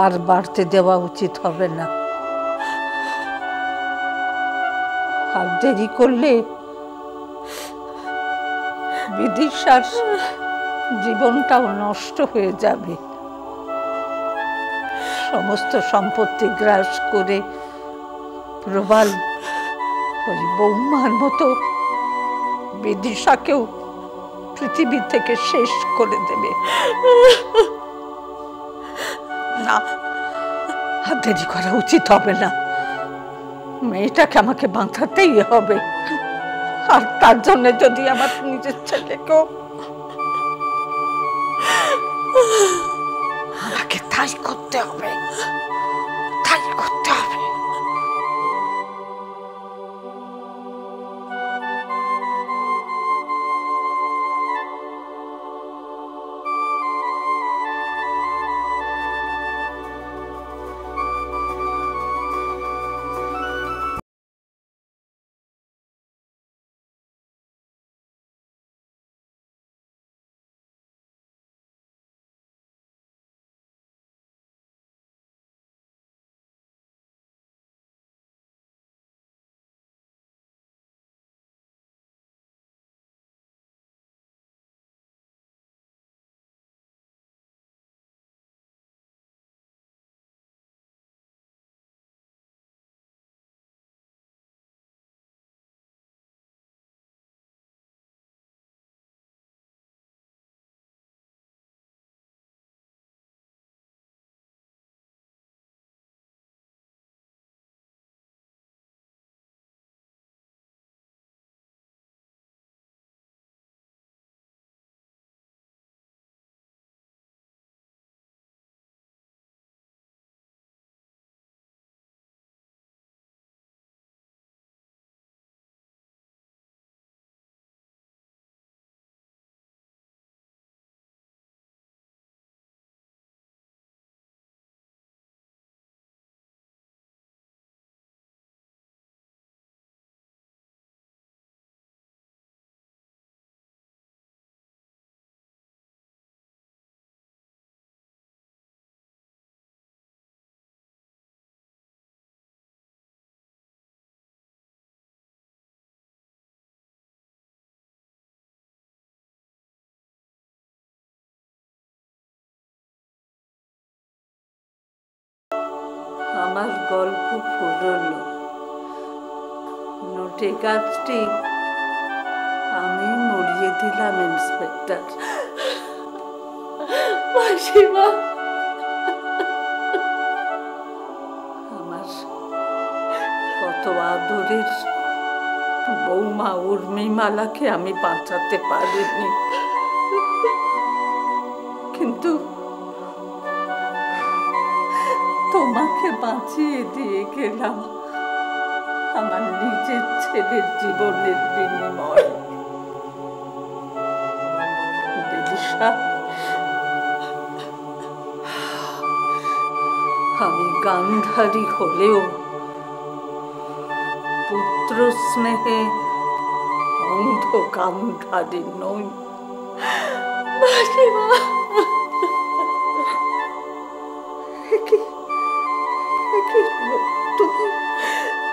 আর বাড়তে দেওয়া উচিত হবে না। আর দেরি করলে বিদিশার জীবনটাও নষ্ট হয়ে যাবে। সমস্ত সম্পত্তি গ্রাস করে প্রবাল ওই বৌমার মতো বিদিশাকেও পৃথিবী থেকে শেষ করে দেবে। না, আর দেরি করা উচিত হবে না। মেয়েটাকে আমাকে বাঁচাতেই হবে। আর তার জন্য যদি আমার নিজের ছেলেকেও, আমাকে তাই করতে হবে, তাই করতে হবে। আমার গল্প ফুরলো। নোটে গাছটি আমি মরিয়ে দিলাম ইন্সপেক্টর। মাসিমা, আমার কত আদরের বৌমা উর্মিমালাকে আমি বাঁচাতে পারিনি। বাঁচিয়ে দিয়ে গেলাম আমার নিজের ছেলের জীবনের বিনিময়। বিদিশা, আমি গান্ধারী হলেও পুত্র স্নেহে অন্ধ গান্ধারী নই।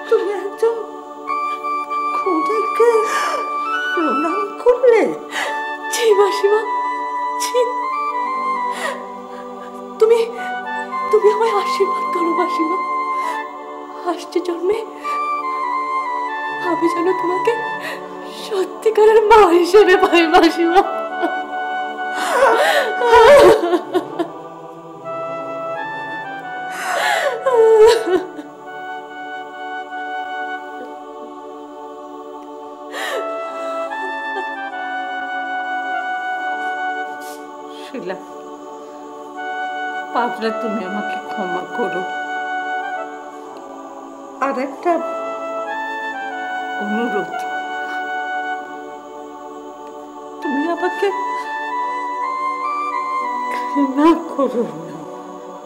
তুমি একজন খুনিকে প্রণাম করলে? ছি মাসিমা, ছি। তুমি তুমি আমায় আশীর্বাদ করো মাসিমা। আসছে জন্মে আমি যেন তোমাকে সত্যিকারের মা হিসেবে পাই মাসিমা। শিলা, পারলে তুমি আমাকে ক্ষমা করো। আর একটা অনুরোধ, তুমি আমাকে ঘৃণা করো না।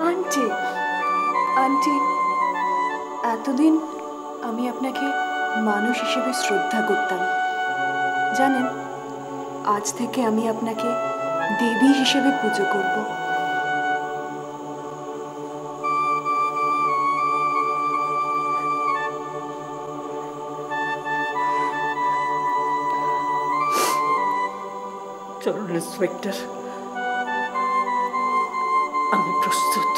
আন্টি, আন্টি, এতদিন আমি আপনাকে মানুষ হিসেবে শ্রদ্ধা করতাম। জানেন, আজ থেকে আমি আপনাকে দেবী হিসেবে পুজো করব। চলুন ইন্সপেক্টর, আমি প্রস্তুত।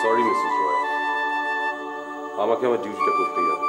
সরি মিসেস রয়, আমাকে আমার ডিউটিটা করতেই হবে।